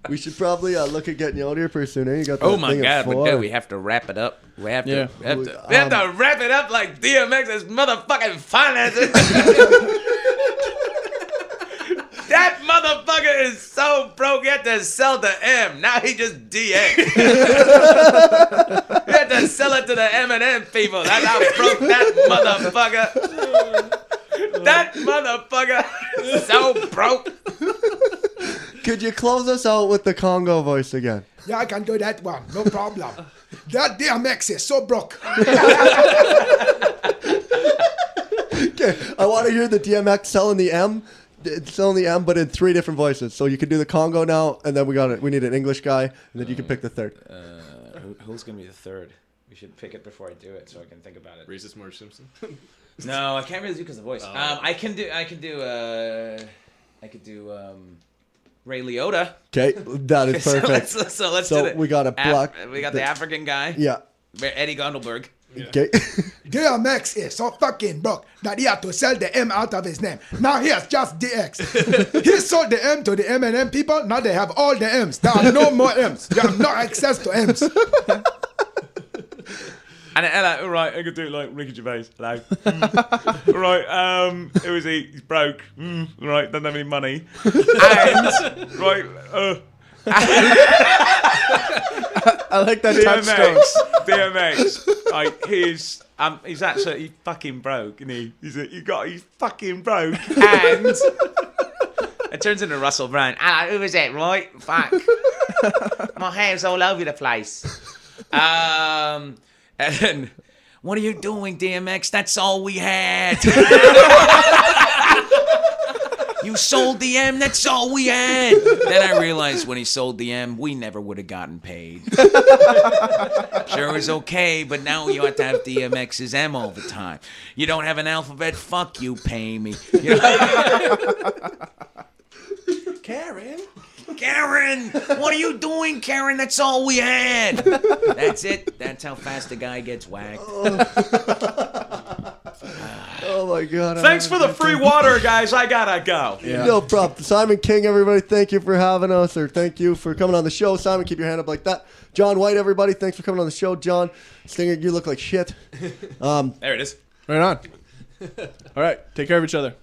Speaker 2: We should probably look at getting you out here pretty soon. You got
Speaker 4: oh my God! We have to wrap it up. We have to wrap it up like DMX's motherfucking finances. That motherfucker is so broke. He had to sell the M. Now he just DX. He had to sell it to the M&M people. That's how broke that motherfucker. That motherfucker is so broke.
Speaker 2: Could you close us out with the Congo voice again?
Speaker 1: Yeah, I can do that one. No problem. That DMX is so broke.
Speaker 2: Okay, I want to hear the DMX selling the M. Selling the M, but in 3 different voices. So you can do the Congo now, and then we need an English guy, and then you can pick the third.
Speaker 4: Who's gonna be the third? We should pick it before I do it, so I can think about it.
Speaker 3: Racist Marge Simpson.
Speaker 4: No, I can't really do because of the voice. I could do Ray Liotta.
Speaker 2: Okay, that is perfect.
Speaker 4: so let's do it.
Speaker 2: We got
Speaker 4: the African guy.
Speaker 2: Yeah.
Speaker 4: Eddie Gondelberg.
Speaker 3: Yeah.
Speaker 2: Okay.
Speaker 1: DMX is so fucking broke that he had to sell the M out of his name. Now he has just DX. He sold the M to the M&M people. Now they have all the M's. There are no more M's. You have no access to M's.
Speaker 7: And right, I could do it like Ricky Gervais. Hello. Right, who is he? He's broke. Right, doesn't have any money. And right,
Speaker 6: I like that touchstone.
Speaker 7: DMX. Like he's absolutely fucking broke, isn't he? He's fucking broke.
Speaker 4: And it turns into Russell Brand. Who is it, right? Fuck. My hair's all over the place. And then, what are you doing, DMX? That's all we had. You sold the M, that's all we had. Then I realized when he sold the M, we never would have gotten paid. Sure, it was okay, but now you have to have DMX's M all the time. You don't have an alphabet? Fuck you, pay me. You know? Karen, what are you doing, Karen? That's all we had. That's it. That's how fast the guy gets whacked.
Speaker 2: Oh my God.
Speaker 7: Thanks for the free water, guys. I gotta go.
Speaker 2: Yeah. No problem. Simon King, everybody, thank you for having us, or thank you for coming on the show. Simon, keep your hand up like that. John White, everybody, thanks for coming on the show. John Stinger, you look like shit.
Speaker 4: There it is.
Speaker 6: Right on. All right. Take care of each other.